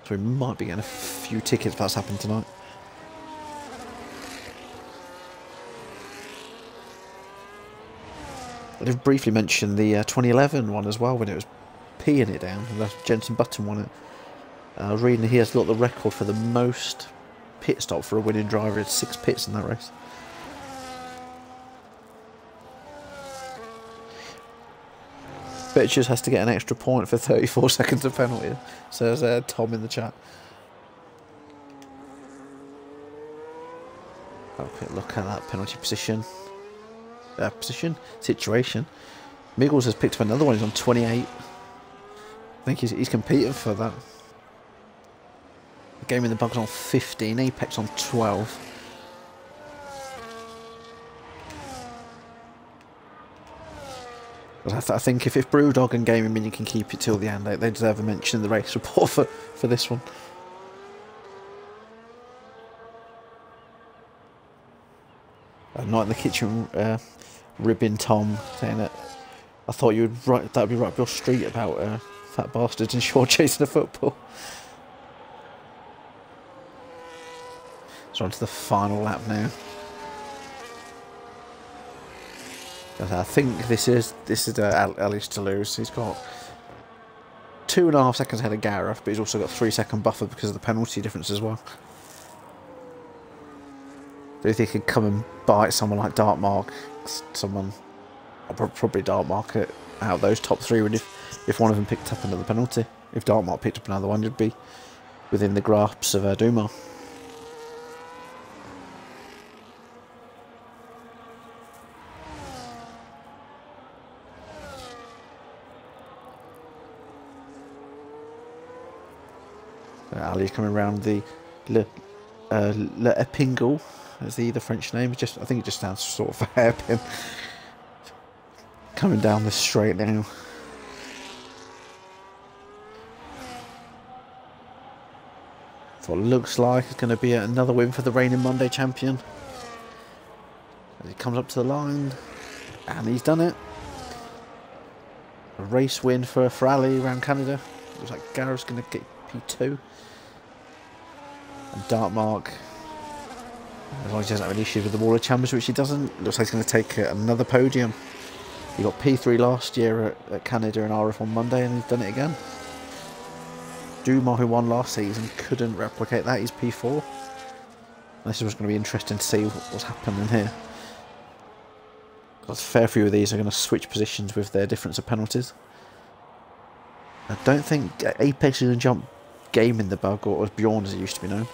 so we might be getting a few tickets if that's happened tonight. I did briefly mention the 2011 one as well, when it was peeing it down, and Jensen Button won it. I was reading he has got the record for the most pit stop for a winning driver. It's 6 pits in that race. Bitches has to get an extra point for 34 seconds of penalty, says Tom in the chat. Have a quick look at that penalty situation. Miggles has picked up another one. He's on 28. I think he's competing for that. The Game in the Bug's on 15. Apex on 12. I think if Brewdog and Gaming Minion can keep it till the end, they deserve a mention in the race report for this one. Not in the kitchen, ribbing Tom, saying that I thought that'd be right up your street about fat bastards and short chasing a football. So on to the final lap now. I think this is Ali's to lose. He's got 2.5 seconds ahead of Gareth, but he's also got 3-second buffer because of the penalty difference as well. Do you think he could come and bite someone like Dartmark? Probably Dartmark out of those top three, if one of them picked up another penalty. If Dartmark picked up another one, you'd be within the grasp of Duma. Ali's coming around the Le Epingle, as the French name. I think it just stands sort of for hairpin. Coming down this straight now. So what looks like it's going to be another win for the reigning Monday champion. As he comes up to the line, and he's done it. A race win for Ali around Canada. Looks like Gareth's going to get P2. And Dartmark, as long as he doesn't have any issues with the Wall of Chambers, which he doesn't, looks like he's going to take another podium. He got P3 last year at Canada and RRF1 Monday, and he's done it again. Duma, who won last season, couldn't replicate that. He's P4. And this is what's going to be interesting to see what's happening here. Because a fair few of these are going to switch positions with their difference of penalties. I don't think Apex is going to jump Game in the Bug, or as Bjorn as it used to be known.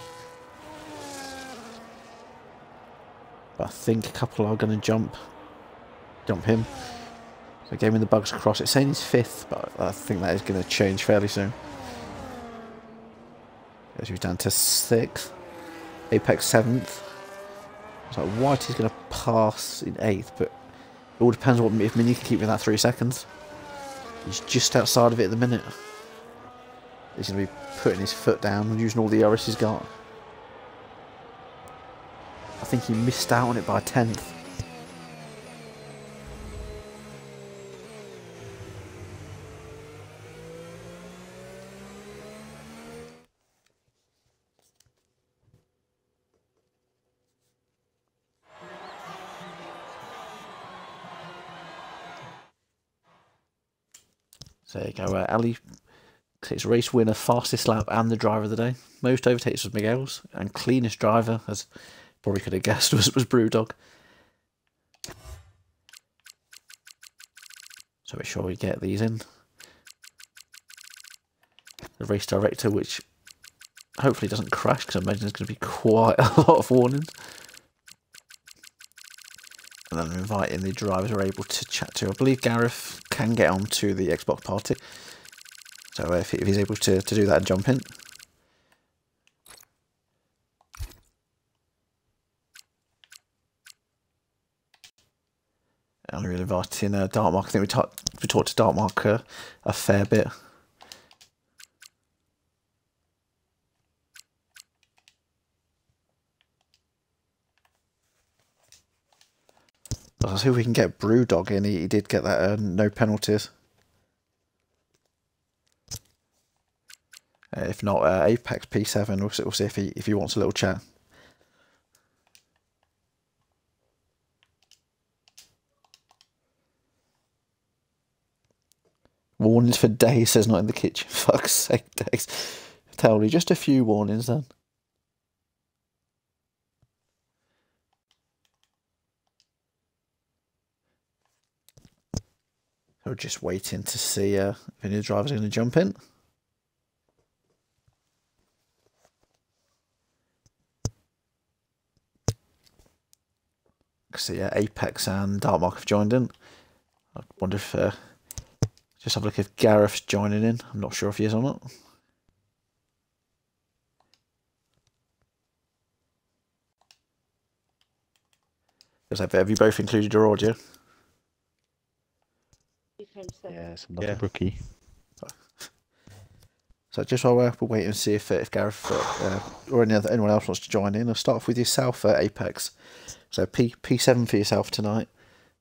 But I think a couple are going to jump him. So Game in the Bug's across. It's saying he's 5th, but I think that is going to change fairly soon. As he's down to 6th. Apex 7th. So Whitey's going to pass in 8th, but it all depends on if Mini can keep with that 3 seconds. He's just outside of it at the minute. He's going to be putting his foot down and using all the ERS he's got. I think he missed out on it by 1/10. So there you go, Ali takes race winner, fastest lap and the driver of the day. Most overtakes was Miguel's, and cleanest driver, as probably could have guessed, was Brewdog. So make sure we get these in. The race director, which hopefully doesn't crash, because I imagine there's going to be quite a lot of warnings. And then inviting the drivers are able to chat to. I believe Gareth can get onto the Xbox party. So if he's able to do that and jump in. And we're inviting Dartmark. I think we talked to Dartmark a fair bit. I'll see if we can get Brewdog in. He did get that no penalties. If not, Apex P7. We'll see if he wants a little chat. Warnings for days, says not in the kitchen. Fuck's sake, days. Tell me, just a few warnings then. We're just waiting to see if any of the drivers are going to jump in. So yeah, Apex and Dartmark have joined in. I wonder if just have a look if Gareth's joining in. I'm not sure if he is or not. Have you both included your audio? Yes, I'm not a rookie. So just while we're waiting to see if Gareth or anyone else wants to join in, I'll start off with yourself, Apex. So P7 for yourself tonight.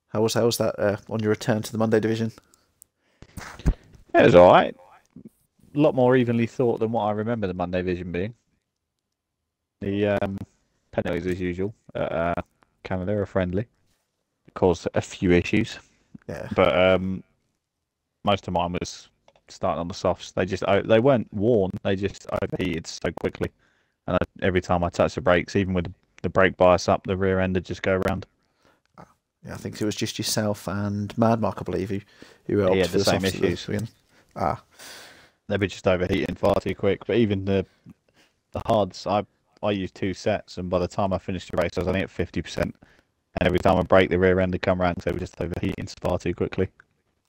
How was that on your return to the Monday division? It was all right. A lot more evenly thought than what I remember the Monday division being. The penalties, as usual, Canada are friendly. It caused a few issues. Yeah. But most of mine was starting on the softs. They weren't worn. They just overheated so quickly. And every time I touched the brakes, even with the brake bias up, the rear end would just go around. Yeah, I think it was just yourself and Madmark, I believe, who helped had for the same softs issues. They were just overheating far too quick. But even the hards, I used 2 sets, and by the time I finished the race, I was only at 50%. And every time I brake, the rear end would come around because they were just overheating far too quickly.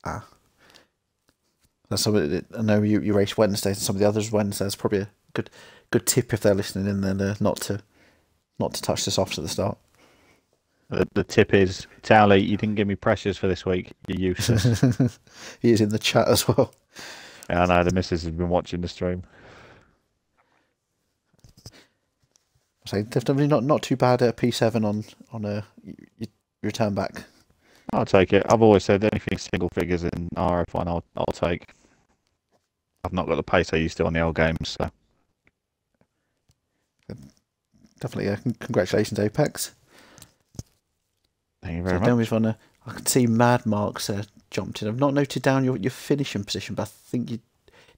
That's something I know you race Wednesdays and some of the others Wednesdays. Probably a good tip if they're listening in, then not to touch the softs at the start. The tip is, Towley, you didn't give me pressures for this week. You're useless. He is in the chat as well. Yeah, I know, the missus has been watching the stream. So definitely not too bad at P7 on a return back. I'll take it. I've always said anything single figures in RRF1 I'll take. I've not got the pace I used to on the old games, so. Definitely, congratulations, Apex. Thank you very much. I can see Mad Marks jumped in. I've not noted down your finishing position, but I think you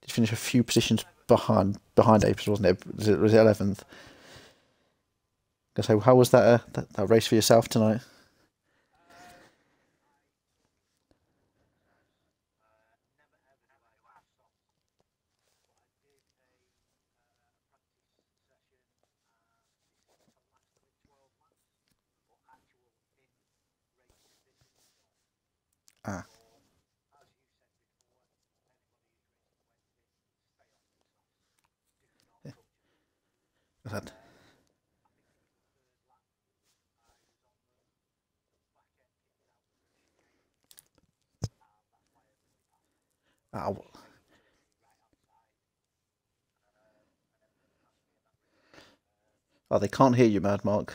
did finish a few positions behind Apex, wasn't it? Was it 11th? So how was that race for yourself tonight? Oh, they can't hear you, Mad Mark.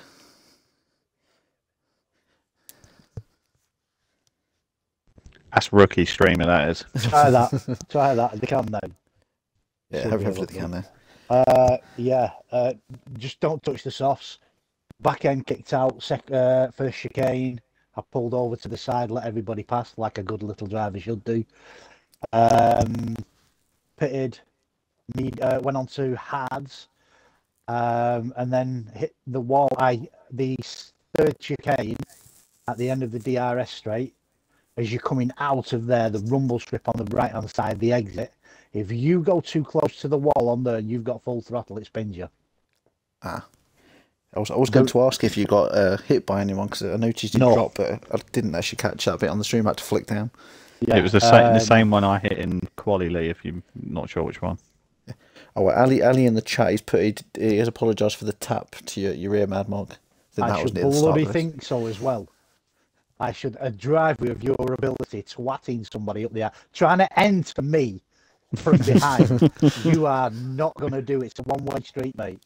That's rookie streamer, that is. Try that. Try that. They can now. Yeah, hopefully they can now. Just don't touch the softs. Back end kicked out. First chicane. I pulled over to the side, let everybody pass like a good little driver should do. Pitted. Went on to hards. And then hit the wall. The third chicane at the end of the DRS straight. As you're coming out of there, the rumble strip on the right hand side, the exit. If you go too close to the wall on there and you've got full throttle, it spins you. I was going to ask if you got hit by anyone because I noticed you dropped, but I didn't actually catch that bit on the stream. I had to flick down. Yeah, it was the same one I hit in Quali Lee, if you're not sure which one. Yeah. Oh, well, Ali in the chat, he has apologised for the tap to your rear, Mad Mark. I should bloody think so as well. I should drive with your ability twatting somebody up there, trying to enter me from behind. You are not going to do it. It's a one-way street, mate.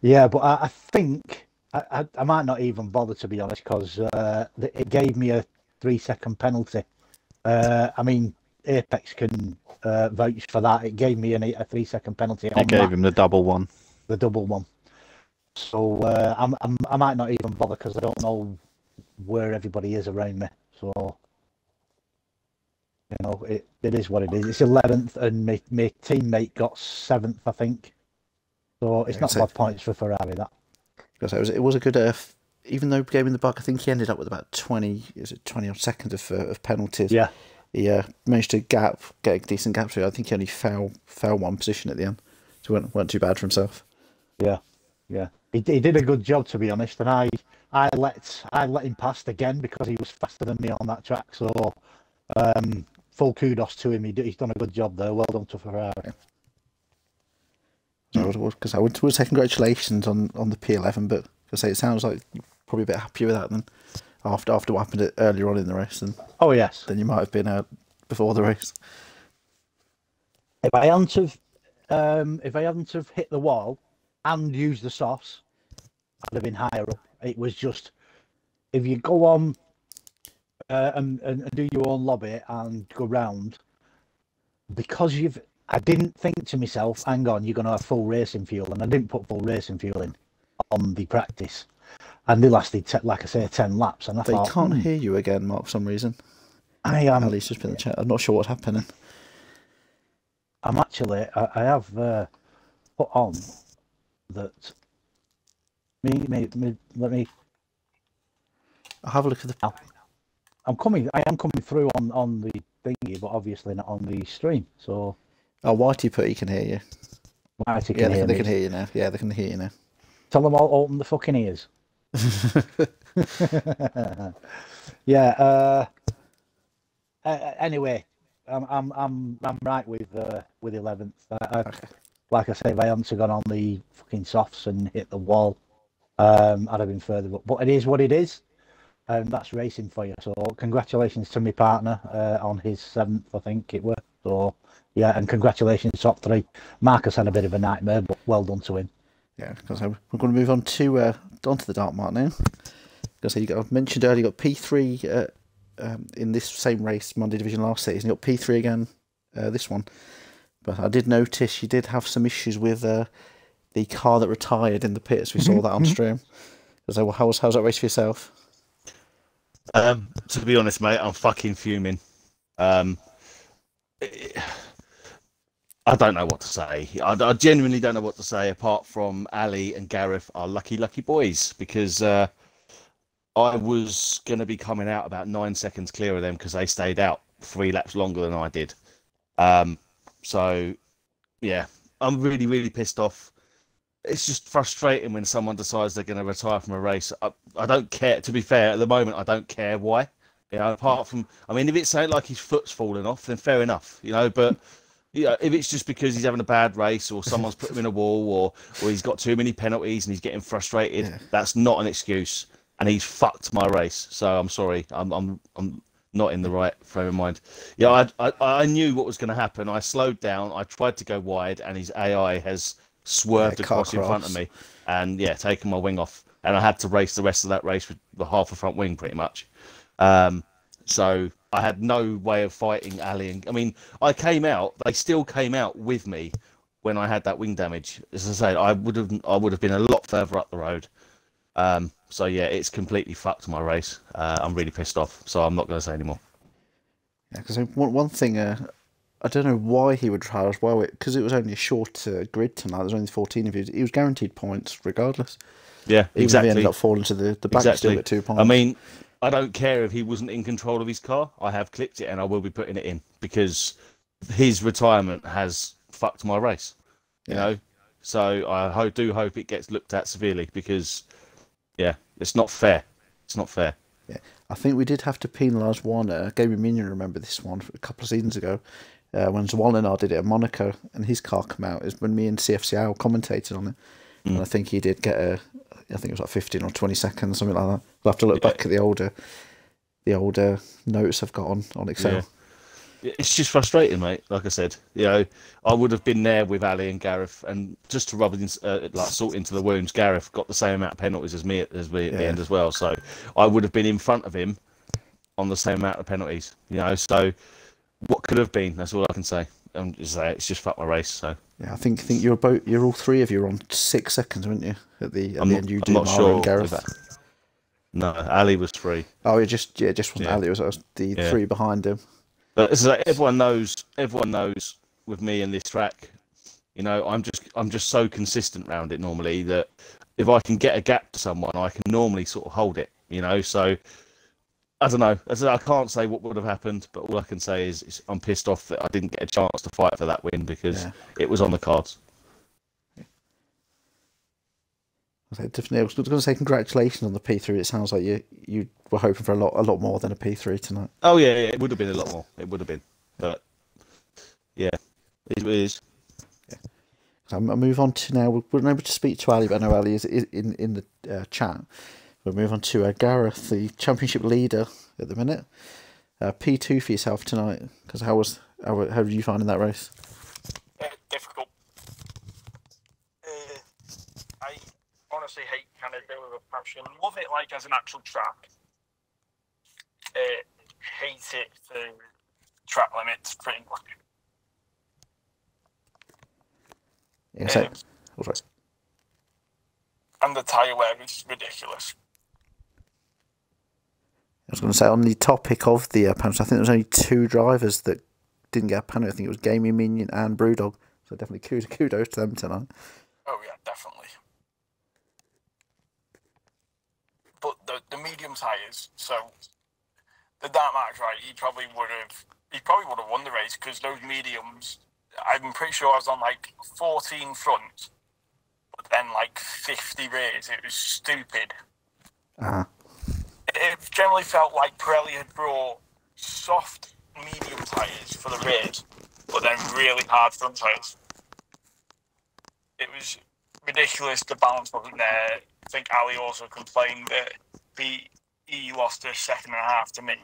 Yeah, but I think I might not even bother, to be honest, because it gave me a 3-second penalty. I mean, Apex can vouch for that. It gave me a 3-second penalty. It gave him the double one. The double one. So I might not even bother because I don't know where everybody is around me. So you know, it is what it is. It's 11th, and my teammate got 7th, I think. So it's not bad points for Ferrari. That because it was a good even though gaming the buck, I think he ended up with about 20 odd seconds of penalties. Yeah. He managed to get a decent gap through. I think he only fell one position at the end, so it weren't too bad for himself. Yeah, yeah. He did a good job, to be honest, and I let him past again because he was faster than me on that track. So full kudos to him. He's done a good job there. Well done to Ferrari. So I would say congratulations on the P11, but I say it sounds like you're probably a bit happier with that than after what happened earlier on in the race. Oh yes. Than you might have been before the race. If I hadn't have hit the wall and used the softs, I'd have been higher up. It was just, if you go on and do your own lobby and go round, because I didn't think to myself, hang on, you're going to have full racing fuel, and I didn't put full racing fuel in on the practice, and they lasted, like I say, 10 laps, and I thought, you can't hear you again, Mark, for some reason. I am. Ali's just been in the chat. I'm not sure what's happening. I'm actually, I have put on that. Let me. I'll have a look at the. I am coming through on the thingy, but obviously not on the stream. So. Oh, Whitey put he can hear you. Whitey can hear they can hear you now. Yeah, they can hear you now. Tell them all open the fucking ears. Yeah. Anyway, I'm right with 11th. Okay. Like I say, if I hadn't gone on the fucking softs and hit the wall, I'd have been further. But it is what it is, and that's racing for you. So congratulations to my partner on his 7th, I think it was. So yeah, and congratulations top 3. Marcus had a bit of a nightmare, but well done to him. Yeah, because we're going to move on to onto the dark mark now. Because I mentioned earlier, you got P3 in this same race, Monday Division last season. You got P3 again this one. But I did notice you did have some issues with the car that retired in the pits. We saw that on stream. So how's that race for yourself? To be honest, mate, I'm fucking fuming. I don't know what to say. I genuinely don't know what to say, apart from Ali and Gareth are lucky boys, because I was going to be coming out about 9 seconds clear of them because they stayed out 3 laps longer than I did. So, yeah, I'm really, really pissed off. It's just frustrating when someone decides they're going to retire from a race. I don't care. To be fair, at the moment, I don't care why. You know, apart from, I mean, if it's something like his foot's fallen off, then fair enough, you know, but yeah, if it's just because he's having a bad race or someone's put him in a wall or he's got too many penalties and he's getting frustrated, that's not an excuse. And he's fucked my race. So I'm sorry. I'm not in the right frame of mind. Yeah, I knew what was going to happen. I slowed down. I tried to go wide, and his AI has swerved across in front of me, and yeah, taken my wing off. And I had to race the rest of that race with the half a front wing, pretty much. So I had no way of fighting Ali. And I mean, I came out. They still came out with me when I had that wing damage. As I say, I would have been a lot further up the road. So yeah, it's completely fucked my race. I'm really pissed off, so I'm not going to say anymore. Yeah, because one thing, I don't know why he would try as well, because it was only a short grid tonight. There's only 14 of you. He was guaranteed points regardless. Yeah, even exactly. If he ended up falling to the back, exactly. Still at 2 points. I mean, I don't care if he wasn't in control of his car. I have clipped it, and I will be putting it in because his retirement has fucked my race. You know, so I do hope it gets looked at severely because. Yeah, it's not fair. It's not fair. Yeah, I think we did have to penalise one. Gabriel Minion, remember this one a couple of seasons ago when Zwolinar did it at Monaco and his car came out. Is when me and CFCL commentated on it, and I think he did get I think it was like 15 or 20 seconds, something like that. We'll have to look back at the older notes I've got on Excel. Yeah. It's just frustrating, mate. Like I said, you know, I would have been there with Ali and Gareth, and just to rub like salt into the wounds, Gareth got the same amount of penalties as me at the end as well. So I would have been in front of him on the same amount of penalties. You know, so what could have been? That's all I can say. It's just fucked my race. So yeah, I think you're all 3 of you are on 6 seconds, weren't you? At the end, you I'm not sure. Gareth. No, Ali was 3. Oh, it just wasn't Ali. It was the 3 behind him. But it's like everyone knows with me in this track, you know, I'm just so consistent around it normally that if I can get a gap to someone, I can normally sort of hold it, you know. So I don't know. I can't say what would have happened, but all I can say is I'm pissed off that I didn't get a chance to fight for that win because it was on the cards. Definitely, I was going to say congratulations on the P3. It sounds like you were hoping for a lot more than a P3 tonight. Oh yeah, it would have been a lot more. It would have been, but yeah, it is. Yeah. I'll move on to now. We're unable to speak to Ali, but I know Ali is in the chat. We'll move on to Gareth, the championship leader at the minute. P2 for yourself tonight. Because how did you find in that race? Difficult. I honestly hate Canada with a passion. Love it like as an actual track. Hate it for track limits pretty much. Yeah, so, right. And the tyre wear is ridiculous. I was going to say, on the topic of the penalty, I think there was only 2 drivers that didn't get a penalty. I think it was Gaming Minion and Brewdog. So definitely kudos to them tonight. Oh yeah, definitely. But the medium tyres, so the Dan Max, right? He probably would have won the race because those mediums. I'm pretty sure I was on like 14 front, but then like 50 rears. It was stupid. It generally felt like Pirelli had brought soft medium tyres for the rears, but then really hard front tyres. It was ridiculous. The balance wasn't there. I think Ali also complained that he lost a second and a half to me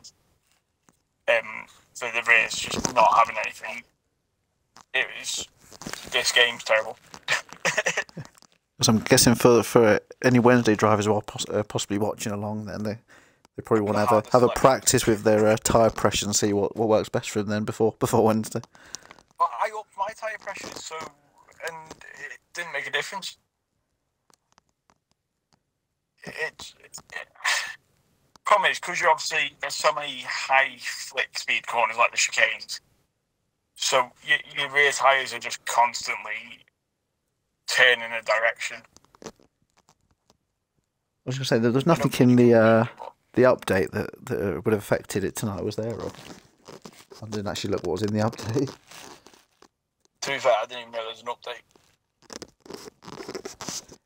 for the rears just not having anything. This game's terrible. So I'm guessing for any Wednesday drivers who are possibly watching along, then they probably want to have a practice with their tyre pressure and see what works best for them then before Wednesday. Well, I upped my tyre pressure, and it didn't make a difference. Problem is, because there's so many high flick speed corners like the chicanes, so your rear tyres are just constantly turning a direction. I was going to say, there was nothing in the update that would have affected it tonight, was there? Or I didn't actually look what was in the update. To be fair, I didn't even know there was an update.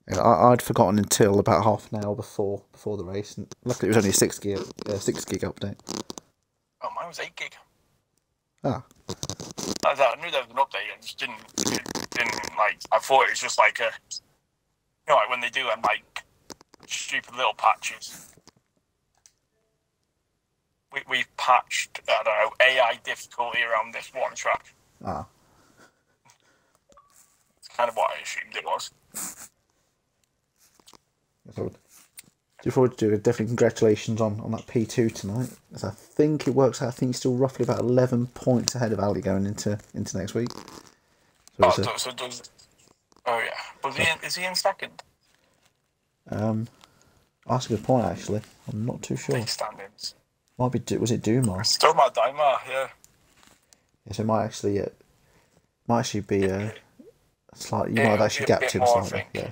Yeah, I'd forgotten until about half an hour before the race, and luckily it was only a 6 gig update. Oh, mine was 8 gig. Ah. I knew there was an update. I just didn't like. I thought it was just like like when they do them like stupid little patches. We've patched, I don't know, AI difficulty around this one track. Ah. It's kind of what I assumed it was. Look forward to definitely congratulations on that P2 tonight. As I think it works out, I think he's still roughly about 11 points ahead of Ali going into next week. Oh yeah. Is he in second? That's a good point actually. I'm not too sure. Big standings. Might be, was it Dumar? Still my Daimar, yeah. Yeah, so it might actually be slightly. You might have actually gapped him slightly. Yeah.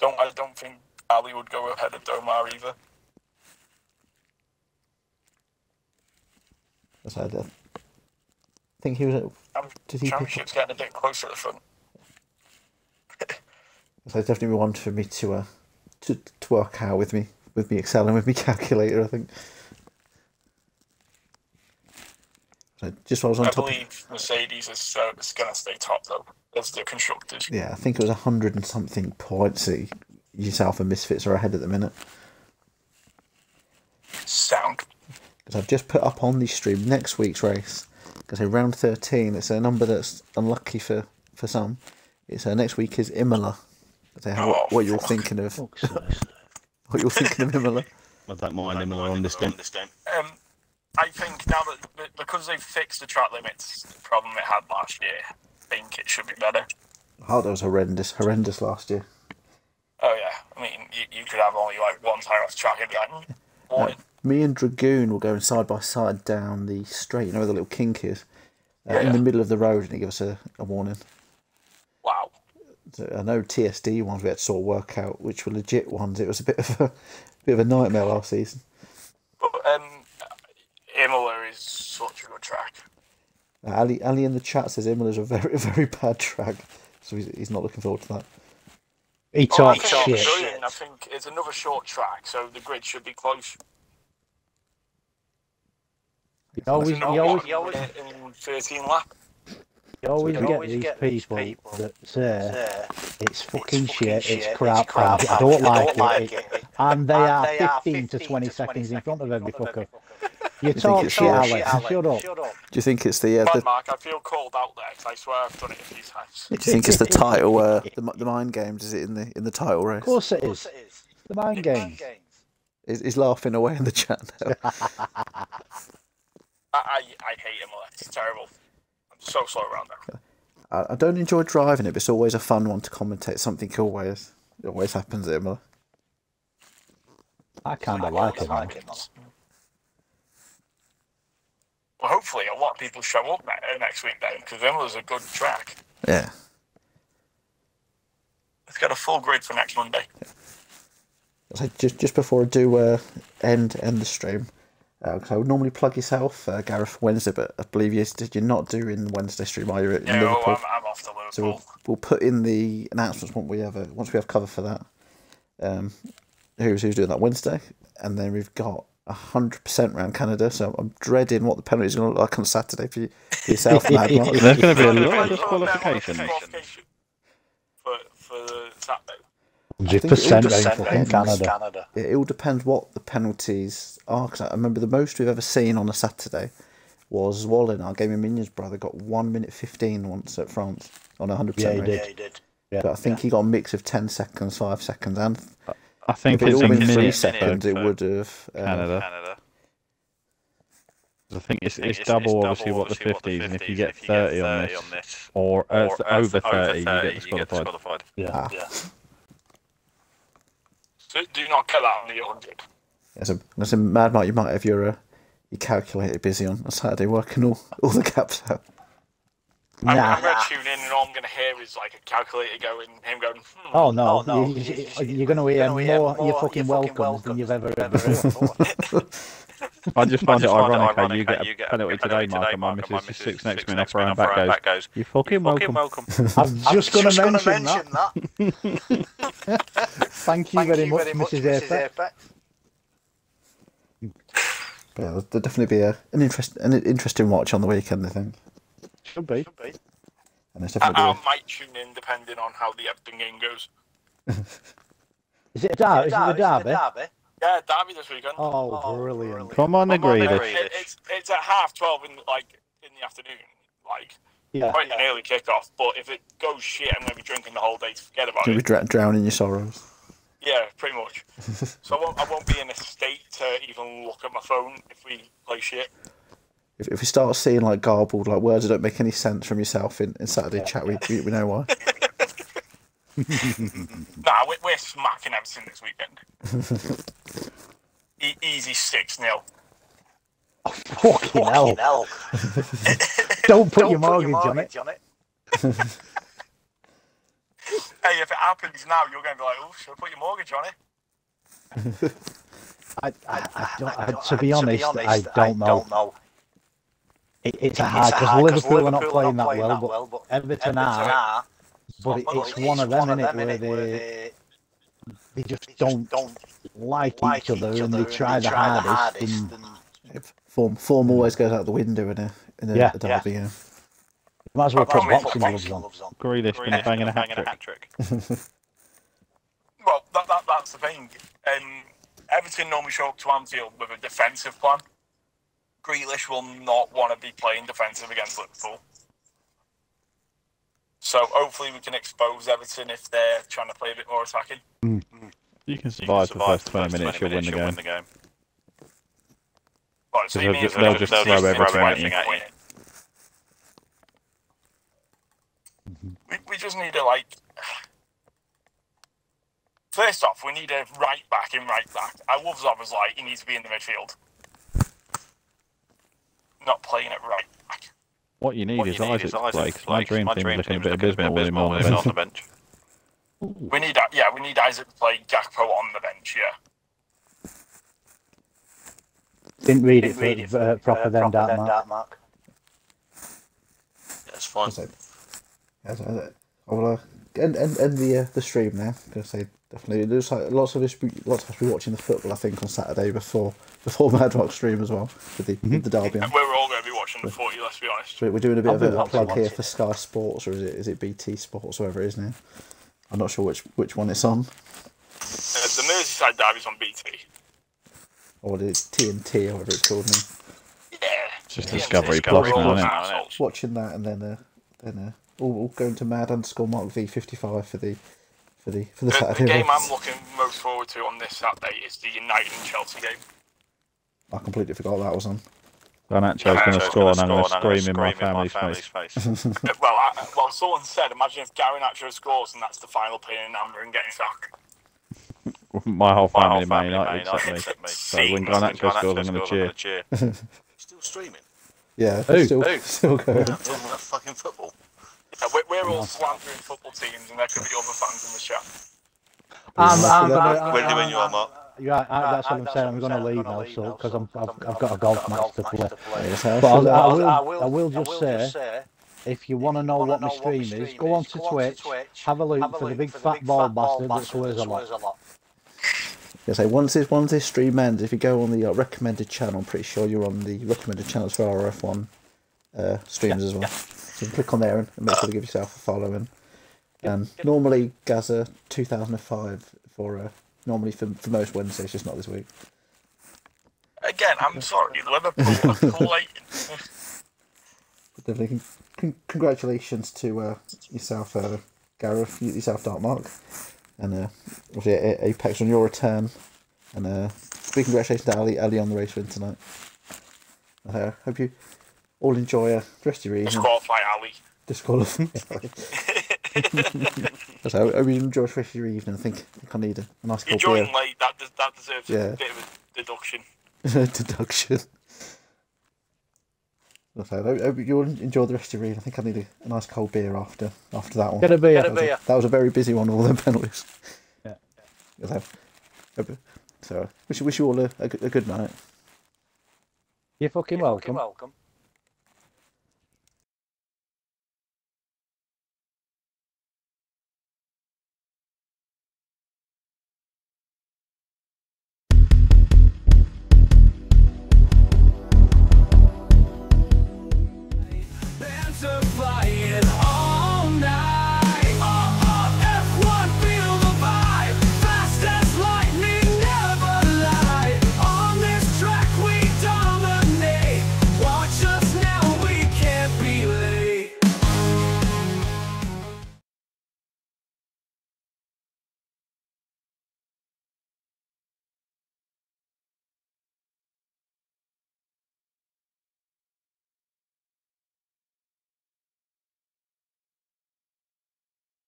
I don't think Ali would go ahead of Domar either. I think he was at. Did he Championship's getting a bit closer at the front. So it's definitely one for me to work out with me Excel and with me calculator. I think. So just while I was on top. I believe Mercedes is going to stay top though, as the constructors. Yeah, I think it was 100 and something points. Yourself and Misfits are ahead at the minute. Sound. Because I've just put up on the stream next week's race. Because round 13, it's a number that's unlucky for some. It's next week is Imola. What you're thinking of? What you're thinking of Imola? I don't mind Imola on this game. I think now that because they've fixed the track limits, the problem it had last year, I think it should be better. Oh, that was horrendous last year. Oh yeah, I mean you could have only like one tyre off the track and be like, me and Dragoon were going side by side down the straight, you know where the little kink is, in the middle of the road, and he gave us a warning. Wow. So I know TSD ones we had to sort of work out which were legit ones. It was a bit of a nightmare last season. But Imola is such a good track. Ali in the chat says Imola's a very bad track, so he's not looking forward to that. He talks shit. shit. I think it's another short track, so the grid should be close. You always in 13 lap. You always get these people that say it's fucking shit, it's crap, I don't like it, and they are 15 to 20 seconds in front of every fucker. You talk shit, Alex. Shut up. Do you think it's the Mark, I feel called out there because I swear I've done it a few times. Do you think it's the title, the mind games? Is it in the title race? Of course it is. The mind games. He's laughing away in the chat now. I hate Imola. It's terrible. I'm so slow around there. I don't enjoy driving it, but it's always a fun one to commentate. Something always happens at Imola. I kind of like it. Well, hopefully a lot of people show up next week then, because Imola's a good track. Yeah. Let's get a full grid for next Monday. So just before I do end the stream, because I would normally plug yourself, Gareth, Wednesday, but I believe you're not doing Wednesday stream, are you? No, Liverpool? I'm off to Liverpool. So we'll put in the announcements once we have cover for that. Who's doing that Wednesday, and then we've got 100% around Canada. So I'm dreading what the penalties are going to look like on Saturday for yourself, Mad Mark. There's going to be a lot of disqualifications. For Saturday. 100% in Canada. It all depends what the penalties are. Because I remember the most we've ever seen on a Saturday was Wallen, our Game of Minions brother, got 1 minute 15 once at France on a 100% race. Yeah, he did. But I think he got a mix of 10 seconds, 5 seconds, and I think if it it's all a been 3 minute seconds, it would have Canada. I think it's double, obviously, what the 50s, and if you get 30 on this, or over 30, you get disqualified. Yeah. So do you not get that on the 100? Yeah, so Mad Mark, you might have your calculator busy on a Saturday working all the gaps out. I'm going to tune in and all I'm going to hear is like a calculator going, him going, Oh no, you're going to hear more your fucking welcomes than you've ever heard. I just find it ironic how you get a penalty today, Mark, and my missus just sits next to me and off around back goes, you fucking welcome. I'm just going to mention that. Thank you very much, Mrs. Apex. Yeah, there'll definitely be an interesting watch on the weekend, I think. Should be. And it's definitely I might tune in depending on how the Everton game goes. Is it a derby? Yeah, derby this weekend. Oh, brilliant! Come on, It's at 12:30 in the afternoon, quite an early kickoff. But if it goes shit, I'm going to be drinking the whole day to forget about it. You'll be drowning your sorrows. Yeah, pretty much. So I won't be in a state to even look at my phone if we play shit. If we start seeing garbled words that don't make any sense from yourself in Saturday chat, we know why. Nah, we're smacking Everton this weekend. Easy 6-0. Oh, fucking hell. Don't put your mortgage on it. Hey, if it happens now, you're going to be like, oh, should I put your mortgage on it? To be honest, I don't know. It's a hard, because Liverpool are not playing that well, but Everton are. But it's one of them, innit, where they just don't like each other and they try the hardest. Form always goes out the window in a derby. Yeah. Might as well put boxing gloves on. Grealish been banging a hat-trick. Well, that's the thing. Everton normally show up to Anfield with a defensive plan. Grealish will not want to be playing defensive against Liverpool. So hopefully we can expose Everton if they're trying to play a bit more attacking. You can survive the first 20 minutes, you'll win the game. Right, so they'll just throw everything at you. We just need to first off, we need a right back in right back. Wolfsov was he needs to be in the midfield. Not playing it right back. What you need is Isaac to play, 'cause my dream team was looking a bit abysmal with him on the bench. We need Isaac to play Gakpo on the bench. Yeah. Didn't read it for proper then, Dark Mark. That's fine. I will end the stream now. Gonna say definitely. There's like lots of us be watching the football. I think on Saturday before Mad Rock stream as well with the derby. And we're all going to be watching the footy. Let's be honest. So we're doing a bit of a plug here for Sky Sports, or is it BT Sports, whatever it is now. I'm not sure which one it's on. The Merseyside derby's on BT. Or it's TNT, or whatever it's called now. Yeah. It's just Discovery Plus now, isn't it? Watching that and then all going to Mad_Mark V55 for the Saturday. The game I'm looking most forward to on this Saturday is the United and Chelsea game. I completely forgot that was on. Garnacho's going to score and I'm going to scream in my family's face. Well, someone said, imagine if Garnacho scores and that's the final pain in Amber and getting sacked. My whole family, Man United, except me. So when Garnacho scores, I'm going to cheer. Still streaming? Yeah, still going. Talking about fucking football. Yeah, we're all slandering football teams, and there could be other fans in the chat. When do you are, Mark? Yeah, that's what I'm saying. I'm going to leave now, so because I've got a golf match to play. But I will just say, if you want to know what my stream is, go on to Twitch, have a look for the big fat ball bastard that swears a lot. Yeah, so once this stream ends, if you go on the recommended channel, I'm pretty sure you're on the recommended channels for RRF1 streams as well. So you can click on there and make sure to give yourself a follow. And normally Gaza 2005 for normally for most Wednesdays, just not this week. Again, I'm sorry, Liverpool are collating. Definitely, congratulations to yourself, Gareth, yourself, Dark Mark, and obviously Apex on your return, and big congratulations to Ali on the race win tonight. I hope you all enjoy the rest of your evening. Disqualify Ali. Disqualify. So I hope you enjoy the rest of your evening. I think I need a nice You're cold beer. joining late. That deserves a bit of a deduction. Deduction. So I hope you all enjoy the rest of your evening. I think I need a nice cold beer after that one. Get a beer. That was a very busy one with all them penalties. Yeah. So wish you all a good night. You're fucking welcome.